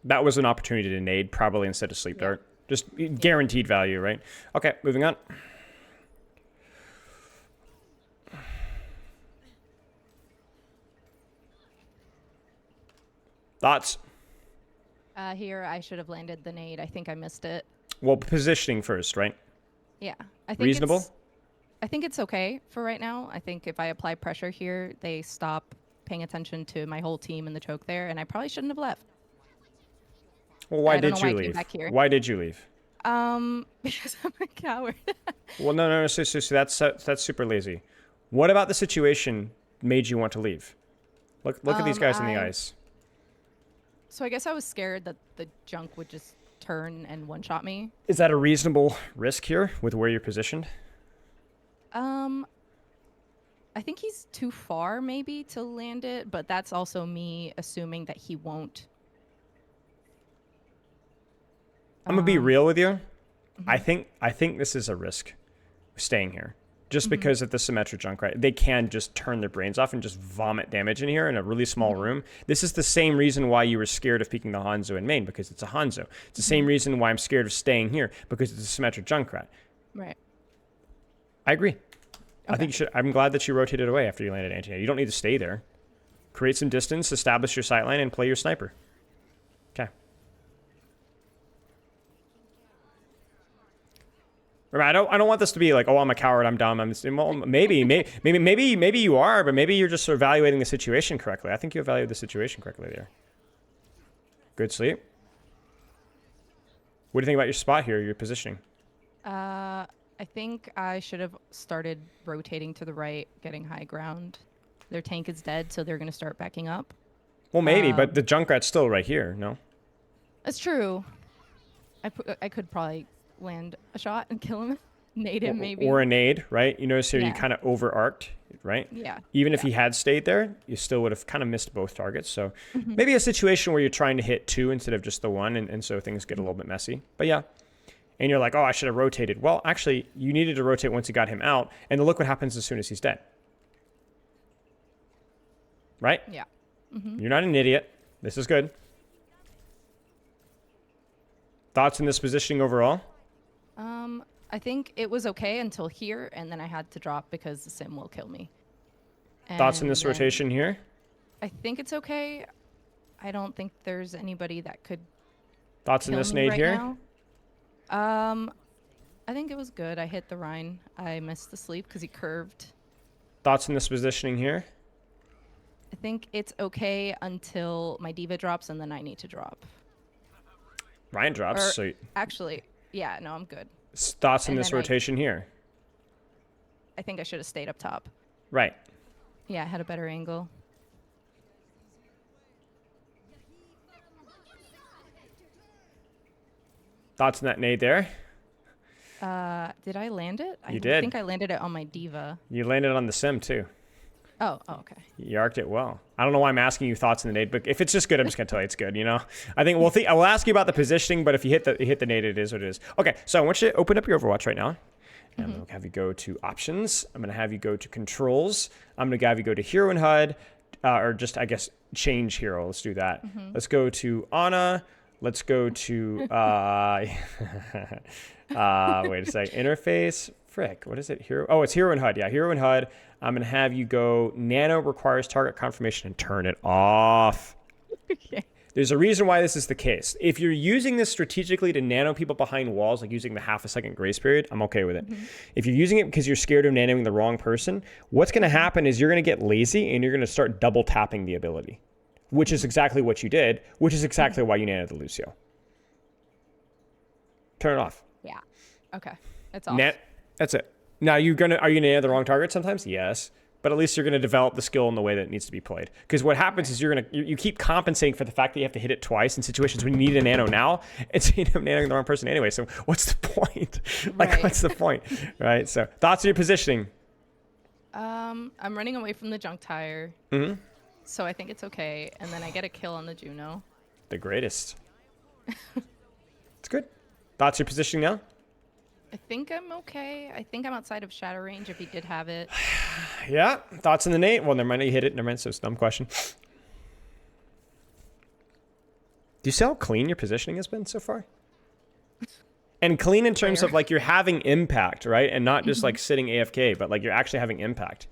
That was an opportunity to nade, probably instead of sleep dart. Just guaranteed value, right? Okay, moving on. Thoughts? Here, I should have landed the nade. I think I missed it. Well, positioning first, right? Yeah. I think Reasonable? I think it's okay for right now. I think if I apply pressure here, they stop paying attention to my whole team in the choke there, and I probably shouldn't have left. Well, why I don't did know you why I came leave? back here. Why did you leave? Because I'm a coward. Well, no. So that's super lazy. What about the situation made you want to leave? Look at these guys in the ice. So I guess I was scared that the junk would just turn and one-shot me. Is that a reasonable risk here with where you're positioned? I think he's too far maybe to land it, but that's also me assuming that he won't. I'm gonna be real with you. I think this is a risk, staying here, just because of the Symmetra junk. Right, they can just turn their brains off and just vomit damage in here in a really small room. This is the same reason why you were scared of peeking the Hanzo in main, because it's a Hanzo. It's the same reason why I'm scared of staying here, because it's a Symmetra Junkrat. Right. I agree. Okay. I think you should. I'm glad that you rotated away after you landed anti-air. You don't need to stay there. Create some distance, establish your sight line, and play your sniper. Okay. Remember, I don't want this to be like, oh, I'm a coward, I'm dumb. Well, maybe you are, but maybe you're just evaluating the situation correctly. I think you evaluated the situation correctly there. Good sleep. What do you think about your spot here, your positioning? I think I should have started rotating to the right, getting high ground. Their tank is dead, so they're going to start backing up. Well, maybe, but the Junkrat's still right here, no? That's true. I could probably land a shot and kill him. Nade him, maybe. Or a nade, right? You notice here you Yeah. kind of over-arced, right? Yeah. Even if he had stayed there, you still would have kind of missed both targets. So maybe a situation where you're trying to hit two instead of just the one, and so things get a little bit messy. But yeah. And you're like, oh, I should have rotated. Well, actually, you needed to rotate once you got him out, and look what happens as soon as he's dead. Right? Yeah. You're not an idiot. This is good. Thoughts on this positioning overall? I think it was okay until here, and then I had to drop because the sim will kill me. Thoughts on And this then rotation here? I think it's okay. I don't think there's anybody that could Thoughts on kill this me nade right here? now. I think it was good. I hit the Rhine. I missed the sleep because he curved. Thoughts on this positioning here? I think it's okay until my diva drops, and then I need to drop. Ryan drops. Or- So Actually, yeah, no, I'm good. thoughts on and this then I- rotation here? I think I should have stayed up top. Right. Yeah, I had a better angle. Thoughts on that nade there? Did I land it? You I did. think I landed it on my diva. You landed on the sim too. Oh, okay. You arced it well. I don't know why I'm asking you thoughts on the nade, but if it's just good, I'm just gonna tell you it's good. You know, I think I will ask you about the positioning, but if you hit the nade, it is what it is. Okay, so I want you to open up your Overwatch right now. And I'm gonna have you go to options. I'm gonna have you go to controls. I'm gonna have you go to hero and HUD, or just I guess change hero. Let's do that. Let's go to Ana. Let's go to wait a sec. Interface. Frick. What is it? Hero. Oh, it's hero and HUD. Yeah, hero and HUD. I'm gonna have you go. Nano requires target confirmation and turn it off. Okay. There's a reason why this is the case. If you're using this strategically to nano people behind walls, like using the half a second grace period, I'm okay with it. If you're using it because you're scared of nanoing the wrong person, what's going to happen is you're going to get lazy and you're going to start double tapping the ability, which is exactly what you did, which is exactly why you nanoed the Lucio. Turn it off. Yeah. Okay. That's all. That's it. Now, are you gonna nano the wrong target sometimes? Yes. But at least you're going to develop the skill in the way that it needs to be played. Because what happens is you keep compensating for the fact that you have to hit it twice in situations when you need a nano now, and so you end up nanoing the wrong person anyway. So what's the point? What's the point? Right? So thoughts on your positioning? I'm running away from the junk tire. So I think it's okay. And then I get a kill on the Juno. The greatest. It's good. Thoughts on your positioning now? I think I'm okay. I think I'm outside of shatter range if he did have it. Yeah. Thoughts on the Nate? Well, never mind. You hit it. Never mind. So it's a dumb question. Do you see how clean your positioning has been so far? And clean in terms of like you're having impact, right? And not just like sitting AFK, but like you're actually having impact.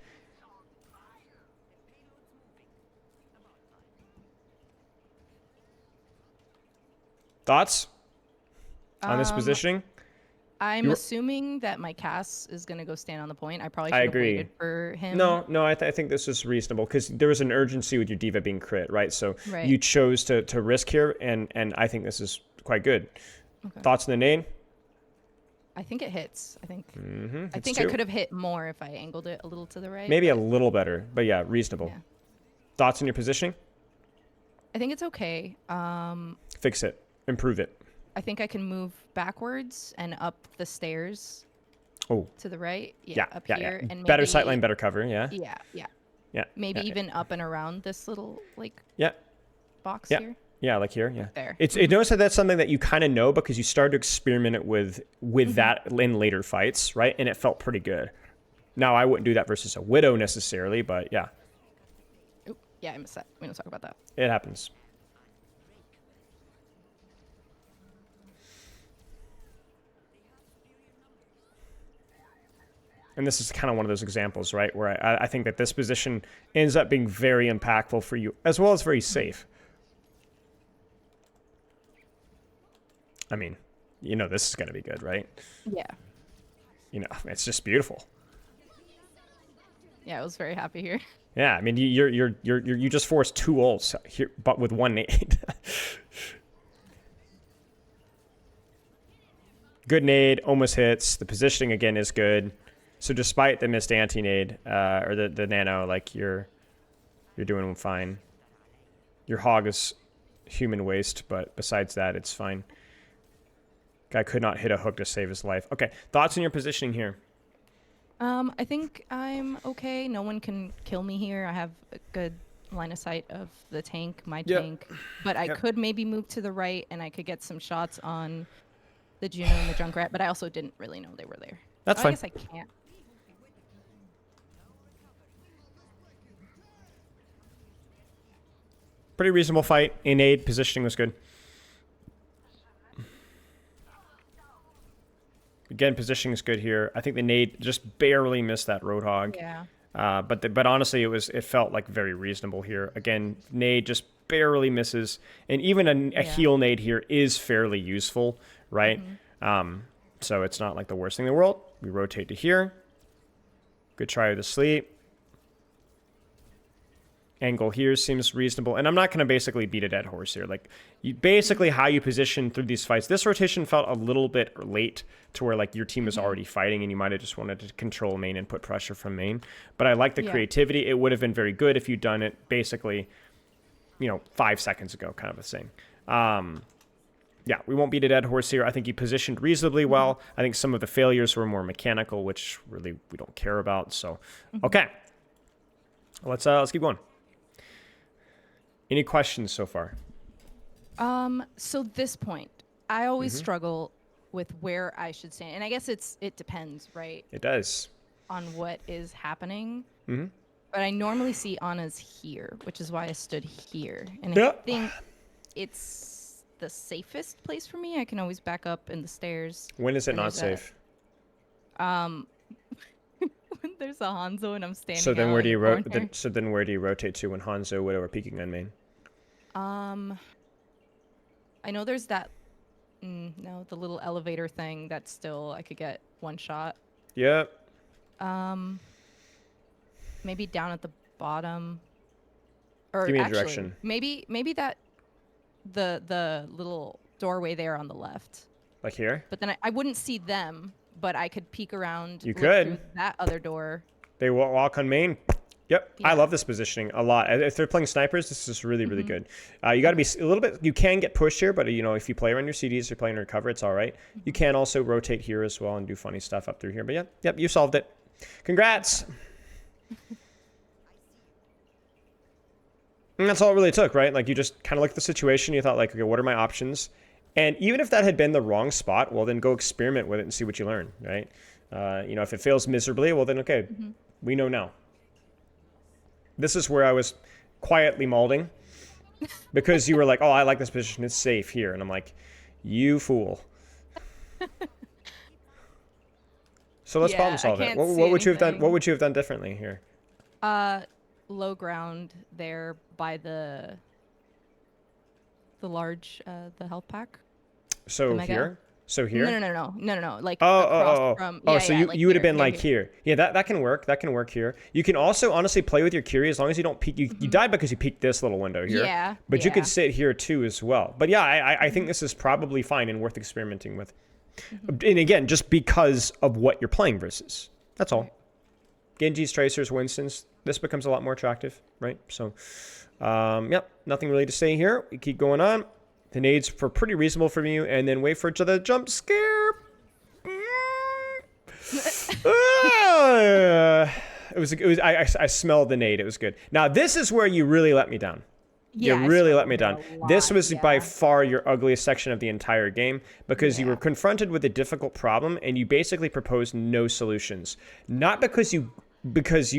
Thoughts on this positioning? I'm assuming that my Cass is going to go stand on the point. I probably should have waited for him. No, I think this is reasonable because there was an urgency with your D.Va being crit, right? So you chose to risk here, and I think this is quite good. Okay. Thoughts on the nade? I think it hits. I think I could have hit more if I angled it a little to the right. Maybe a little better, but yeah, reasonable. Yeah. Thoughts on your positioning? I think it's okay. Fix it. Improve it. I think I can move backwards and up the stairs. Oh. To the right. Yeah. Up here. And maybe, better sightline, better cover. Yeah. Yeah. Maybe even up and around this little box here. Yeah, like here. Yeah. There. Notice that that's something that you kind of know because you started to experiment it with that in later fights, right? And it felt pretty good. Now I wouldn't do that versus a Widow necessarily, but yeah. Oop, yeah, I missed that. We don't talk about that. It happens. And this is kind of one of those examples, right, where I think that this position ends up being very impactful for you, as well as very safe. I mean, this is going to be good, right? Yeah. It's just beautiful. Yeah, I was very happy here. Yeah, I mean, you just forced 2 ults here, but with 1 nade. Good nade, almost hits. The positioning again is good. So despite the missed anti-nade, or the nano, like you're doing fine. Your hog is human waste, but besides that, it's fine. Guy could not hit a hook to save his life. Okay, thoughts on your positioning here? I think I'm okay. No one can kill me here. I have a good line of sight of the tank, my tank. But I could maybe move to the right, and I could get some shots on the Juno and the Junkrat, but I also didn't really know they were there. That's fine. I guess I can't. Pretty reasonable fight. Innate positioning was good. Again, positioning is good here. I think the nade just barely missed that Roadhog. Yeah. But honestly, it felt like very reasonable here. Again, nade just barely misses, and even a heal nade here is fairly useful, right? So it's not like the worst thing in the world. We rotate to here. Good try with the sleep. Angle here seems reasonable, and I'm not going to basically beat a dead horse here. Like, basically how you position through these fights. This rotation felt a little bit late to where like your team was already fighting, and you might have just wanted to control main and put pressure from main. But I like the creativity. It would have been very good if you'd done it basically, 5 seconds ago, kind of a thing. Yeah, we won't beat a dead horse here. I think you positioned reasonably well. I think some of the failures were more mechanical, which really we don't care about. So, okay, let's keep going. Any questions so far? So this point, I always struggle with where I should stand, and I guess it depends, right? It does. On what is happening. But I normally see Ana's here, which is why I stood here, and I think it's the safest place for me. I can always back up in the stairs. When is it not safe? When there's a Hanzo and I'm standing. So then where do you rotate to when Hanzo, Widow are peeking on main? I know there's that. No, the little elevator thing that still I could get one shot. Yep. Maybe down at the bottom. Or Give me a actually, direction. maybe that the little doorway there on the left. Like here? But then I wouldn't see them, but I could peek around. You look could. through that other door. They walk on main. Yep, I Yeah. love this positioning a lot. If they're playing snipers, this is really, really good. You got to be a little bit. You can get pushed here, but you know if you play around your CDs, you're playing under cover, it's all right. You can also rotate here as well and do funny stuff up through here. But yeah, yep, you solved it. Congrats. And that's all it really took, right? Like you just kind of looked at the situation. You thought like, okay, what are my options? And even if that had been the wrong spot, well, then go experiment with it and see what you learn, right? You know, if it fails miserably, well, then okay, we know now. This is where I was quietly malding because you were like, oh, I like this position. It's safe here. And I'm like, you fool. So let's Yeah, problem I solve it. can't What see would you have done? anything. What would you have done differently here? Low ground there by the large the health pack. So Mega? here? So here? No. Like Oh, across from. oh, Yeah, so yeah, you would have been here, like here. Yeah, that can work. That can work here. You can also honestly play with your Curie as long as you don't peek. You died because you peeked this little window here. Yeah, But you could yeah. sit here too as well. But yeah, I think this is probably fine and worth experimenting with. And again, just because of what you're playing versus. That's all. Genji's, Tracers, Winston's. This becomes a lot more attractive, right? So, yep, nothing really to say here. We keep going on. The nades were pretty reasonable from you, and then wait for it to the jump scare. It was. I smelled the nade. It was good. Now this is where you really let me down. Yeah, You I really struggled let me there down. a This lot, was by yeah. far your ugliest section of the entire game because you Yeah. were confronted with a difficult problem and you basically proposed no solutions. Not because you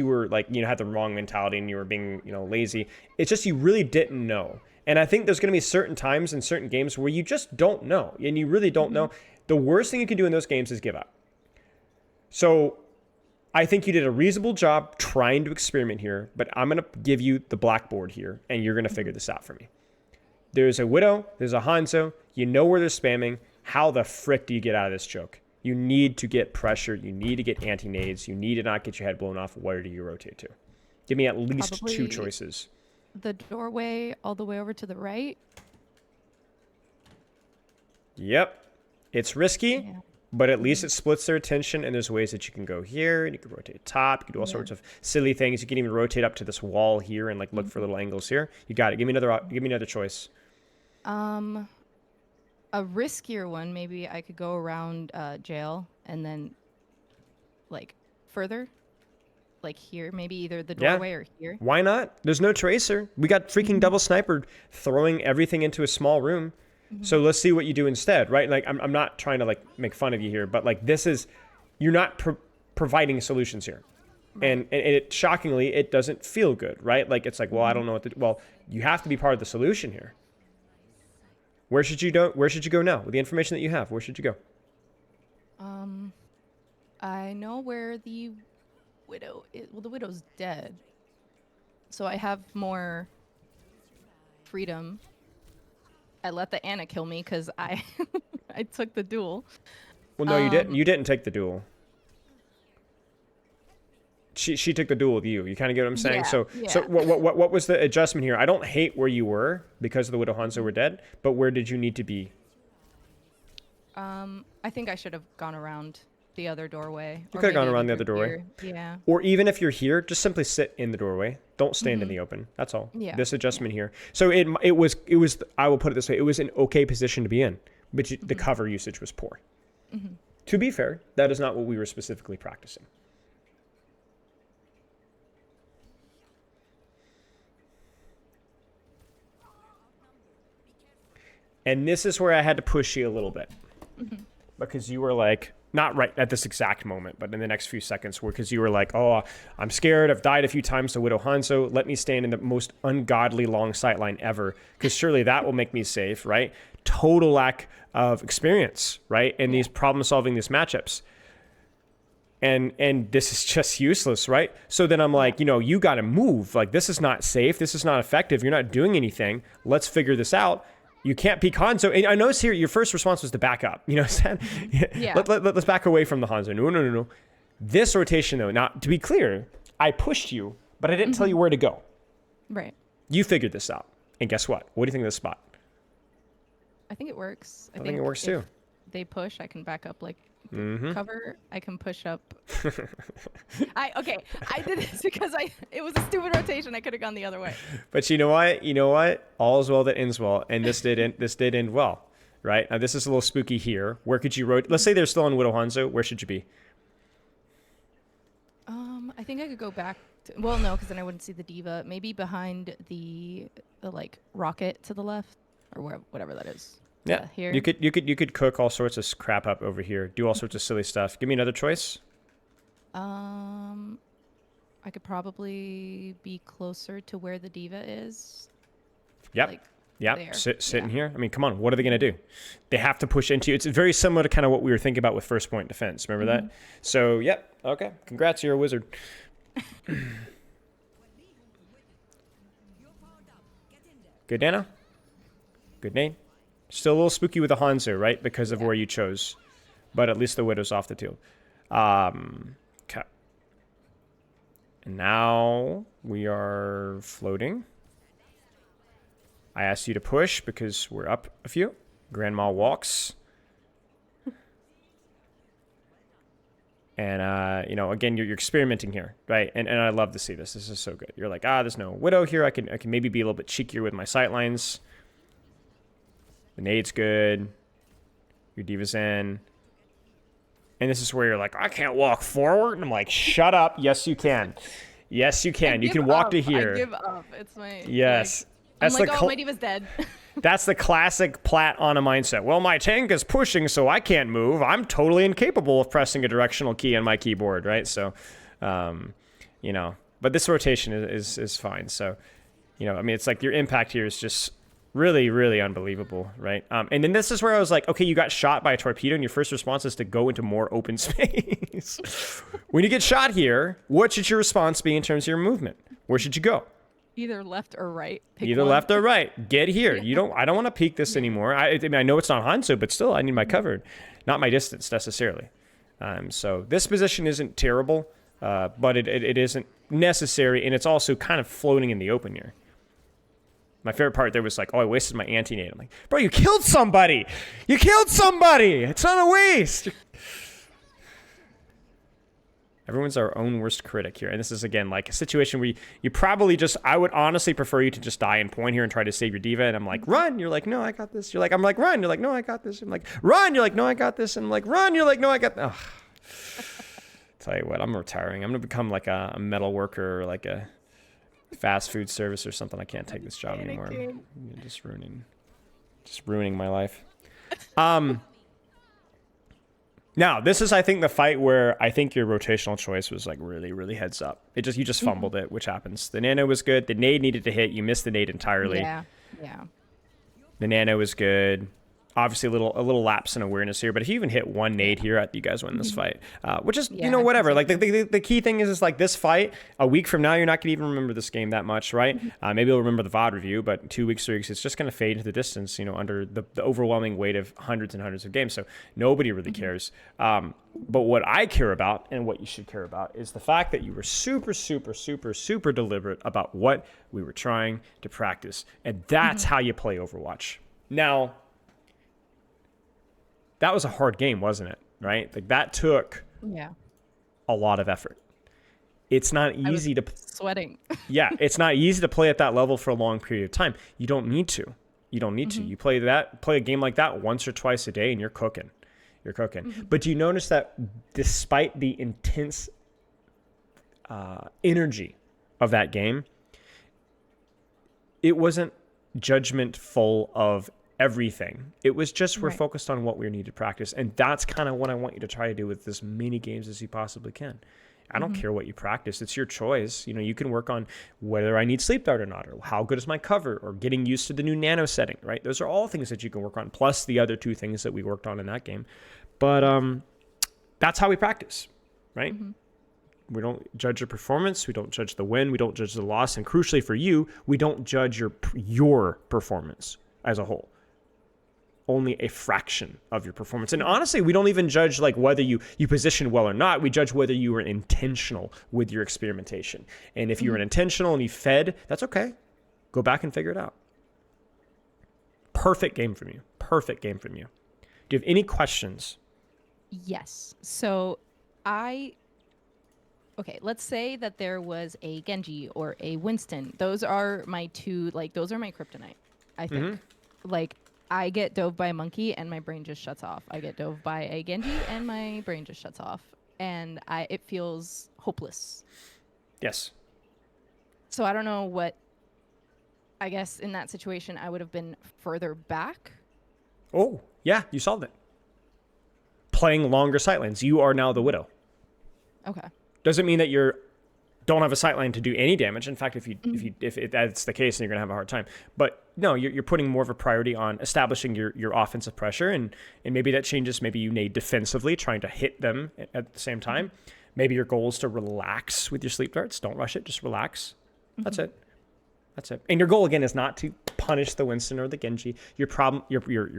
were like, you know, had the wrong mentality and you were being, you know, lazy. It's just you really didn't know. And I think there's going to be certain times in certain games where you just don't know and you really don't know. The worst thing you can do in those games is give up. So I think you did a reasonable job trying to experiment here, but I'm going to give you the blackboard here, and you're going to figure this out for me. There's a Widow, there's a Hanzo, you know where they're spamming. How the frick do you get out of this choke? You need to get pressure, you need to get anti-nades, you need to not get your head blown off. Where do you rotate to? Give me at least two Probably choices. The doorway all the way over to the right. Yep. It's risky. Yeah. But at least it splits their attention, and there's ways that you can go here, and you can rotate top, you can do all sorts of silly things. You can even rotate up to this wall here and like look for little angles here. You got it. Give me another choice. A riskier one, maybe I could go around jail and then like further. Like here, maybe either the Yeah. doorway or here. Why not? There's no tracer. We got freaking double sniper throwing everything into a small room. So let's see what you do instead, right? Like I'm not trying to like make fun of you here, but like this is, you're not providing solutions here. And it shockingly, it doesn't feel good, right? Like it's like, well, I don't know what to do. Well, you have to be part of the solution here. Where should you go now? With the information that you have, where should you go? I know where the widow is. Well, the widow's dead. So I have more freedom. I let the Anna kill me because I I took the duel. Well, no, you didn't. You didn't take the duel. She took the duel with you. You kind of get what I'm saying. Yeah, So yeah. what was the adjustment here? I don't hate where you were because the Widow Hanzo were dead, but where did you need to be? I think I should have gone around the other doorway. You or could have gone maybe around the even other doorway. here. Yeah. Or even if you're here, just simply sit in the doorway. Don't stand in the open. That's all. Yeah. This adjustment here. So it was. I will put it this way. It was an okay position to be in, but the cover usage was poor. To be fair, that is not what we were specifically practicing. And this is where I had to push you a little bit. Because you were like, not right at this exact moment, but in the next few seconds, because you were like, oh, I'm scared. I've died a few times to Widow Hanzo. Let me stand in the most ungodly long sight line ever, because surely that will make me safe, right? Total lack of experience, right? In these problem solving, these matchups. And this is just useless, right? So then I'm like, you got to move. Like, this is not safe. This is not effective. You're not doing anything. Let's figure this out. You can't peek Hanzo. And I notice here your first response was to back up. You know what I'm saying? Yeah. Let's back away from the Hanzo. No. This rotation, though, now, to be clear, I pushed you, but I didn't tell you where to go. Right. You figured this out. And guess what? What do you think of this spot? I think it works. I think it works too. They push, I can back up like cover. I can push up. I did this because it was a stupid rotation. I could have gone the other way. But you know what? All is well that ends well, and this did end well, right? Now this is a little spooky here. Where could you rotate? Let's say they're still on Widow Hanzo. Where should you be? I think I could go back. Well, no, because then I wouldn't see the diva. Maybe behind the like rocket to the left, or whatever that is. Yeah, here. You could cook all sorts of crap up over here. Do all sorts of silly stuff. Give me another choice. I could probably be closer to where the diva is. Yep. Like yep. there. Sit in here. I mean, come on. What are they going to do? They have to push into you. It's very similar to kind of what we were thinking about with first point defense. Remember that? So, yep. Okay. Congrats. You're a wizard. Good Nana. Good name. Still a little spooky with the Hanzo, right? Because of where you chose. But at least the Widow's off the field. Okay. And now we are floating. I asked you to push because we're up a few. Grandma walks. And, again, you're experimenting here, right? And I love to see this. This is so good. You're like, there's no Widow here. I can maybe be a little bit cheekier with my sightlines. The nade's good. Your diva's in. And this is where you're like, I can't walk forward. And I'm like, shut up. Yes, you can. Yes, you can. You can walk to here. I give up. It's my... Yes. Like, I'm like, my diva's dead. That's the classic Platt Ana mindset. Well, my tank is pushing, so I can't move. I'm totally incapable of pressing a directional key on my keyboard, right? So, but this rotation is fine. So, it's like your impact here is just really, really unbelievable, right? And then this is where I was like, okay, you got shot by a torpedo, and your first response is to go into more open space. When you get shot here, what should your response be in terms of your movement? Where should you go? Either left or right. Pick Either one. left or right. Get here. I don't want to peek this anymore. I mean, I know it's not Hanzo, but still, I need my cover, not my distance necessarily. So this position isn't terrible, but it isn't necessary, and it's also kind of floating in the open here. My favorite part there was like, I wasted my anti-nade. I'm like, bro, you killed somebody. You killed somebody. It's not a waste. Everyone's our own worst critic here. And this is, again, like a situation where you probably I would honestly prefer you to just die in point here and try to save your diva. And I'm like, run. You're like, no, I got this. I'm like, run. You're like, no, I got this. I'm like, run. You're like, no, I got this. And I'm like, run. You're like, no, I got this. Tell you what, I'm retiring. I'm going to become like a metal worker or like a fast food service or something. I can't take this job anymore. I'm just ruining my life. Now, this is, I think, the fight where I think your rotational choice was like really, really heads up. You just fumbled it, which happens. The nano was good. The nade needed to hit. You missed the nade entirely. Yeah. The nano was good. Obviously, a little lapse in awareness here, but if you even hit one nade here, you guys win this fight. Which is, whatever. Like the key thing is like this fight. A week from now, you're not going to even remember this game that much, right? Maybe you'll remember the VOD review, but 2 weeks, 3 weeks, it's just going to fade into the distance. Under the overwhelming weight of hundreds and hundreds of games. So nobody really cares. But what I care about and what you should care about is the fact that you were super, super, super, super deliberate about what we were trying to practice, and that's how you play Overwatch. Now, that was a hard game, wasn't it? Right? Like that took a lot of effort. It's not easy to sweating. It's not easy to play at that level for a long period of time. You don't need to. You play a game like that once or twice a day and you're cooking. But do you notice that despite the intense energy of that game, it wasn't judgment full of everything. It was just we're focused on what we need to practice, and that's kind of what I want you to try to do with as many games as you possibly can. I don't care what you practice. It's your choice. You can work on whether I need sleep dart or not, or how good is my cover, or getting used to the new nano setting, right? Those are all things that you can work on, plus the other two things that we worked on in that game. But that's how we practice, right? We don't judge your performance. We don't judge the win. We don't judge the loss. And crucially for you, we don't judge your performance as a whole. only a fraction of your performance. And honestly, we don't even judge like whether you position well or not. We judge whether you were intentional with your experimentation. And if you were intentional and you fed, that's okay. Go back and figure it out. Perfect game from you. Perfect game from you. Do you have any questions? Yes. So okay, let's say that there was a Genji or a Winston. Those are my two, like, those are my kryptonite, I think. Like, I get dove by a monkey and my brain just shuts off. I get dove by a Genji and my brain just shuts off. And it feels hopeless. Yes. So I don't know what, I guess in that situation, I would have been further back. Oh, yeah, you solved it. Playing longer sightlines. You are now the Widow. Okay. Doesn't mean that you don't have a sightline to do any damage. In fact, if that's the case, then you're gonna have a hard time. But no, you're putting more of a priority on establishing your offensive pressure, and maybe that changes. Maybe you nade defensively, trying to hit them at the same time. Maybe your goal is to relax with your sleep darts. Don't rush it. Just relax. That's it. That's it. And your goal again is not to punish the Winston or the Genji. Your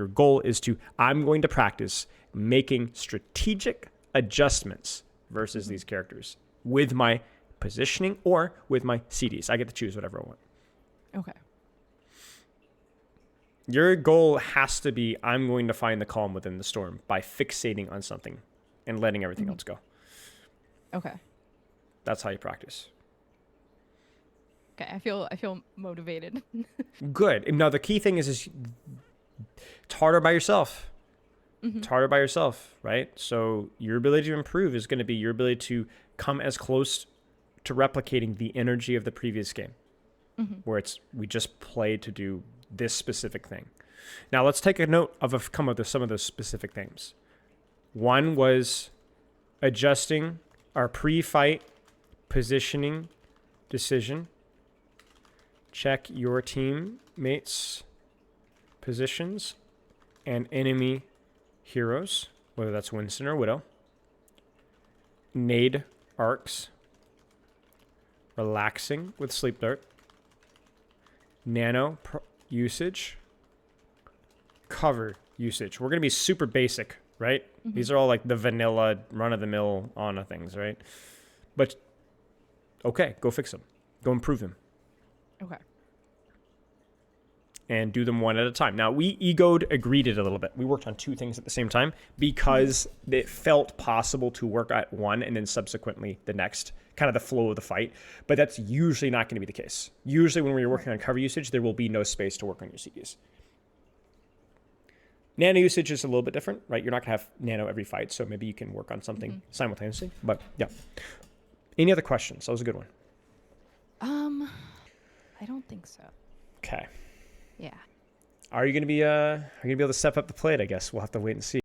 goal is to, I'm going to practice making strategic adjustments versus these characters with my positioning or with my CDs. I get to choose whatever I want. Okay. Your goal has to be, I'm going to find the calm within the storm by fixating on something and letting everything else go. Okay. That's how you practice. Okay, I feel motivated. Good. Now the key thing is it's harder by yourself. It's harder by yourself, right? So your ability to improve is going to be your ability to come as close to replicating the energy of the previous game, where we just played to do this specific thing. Now let's take a note of come up with some of those specific things. One was adjusting our pre-fight positioning decision. Check your teammates' positions and enemy heroes, whether that's Winston or Widow. Nade arcs. Relaxing with Sleep Dart. Nano usage. Cover usage. We're going to be super basic, right? These are all like the vanilla, run-of-the-mill Ana things, right? But, okay, go fix them. Go improve them. Okay. And do them one at a time. Now, we agreed it a little bit. We worked on two things at the same time because it felt possible to work at one and then subsequently the next, kind of the flow of the fight. But that's usually not going to be the case. Usually when we're working on cover usage, there will be no space to work on your CDs. Nano usage is a little bit different, right? You're not going to have nano every fight, so maybe you can work on something simultaneously. But yeah. Any other questions? That was a good one. I don't think so. Okay. Yeah. Are you going to be able to step up the plate? I guess we'll have to wait and see.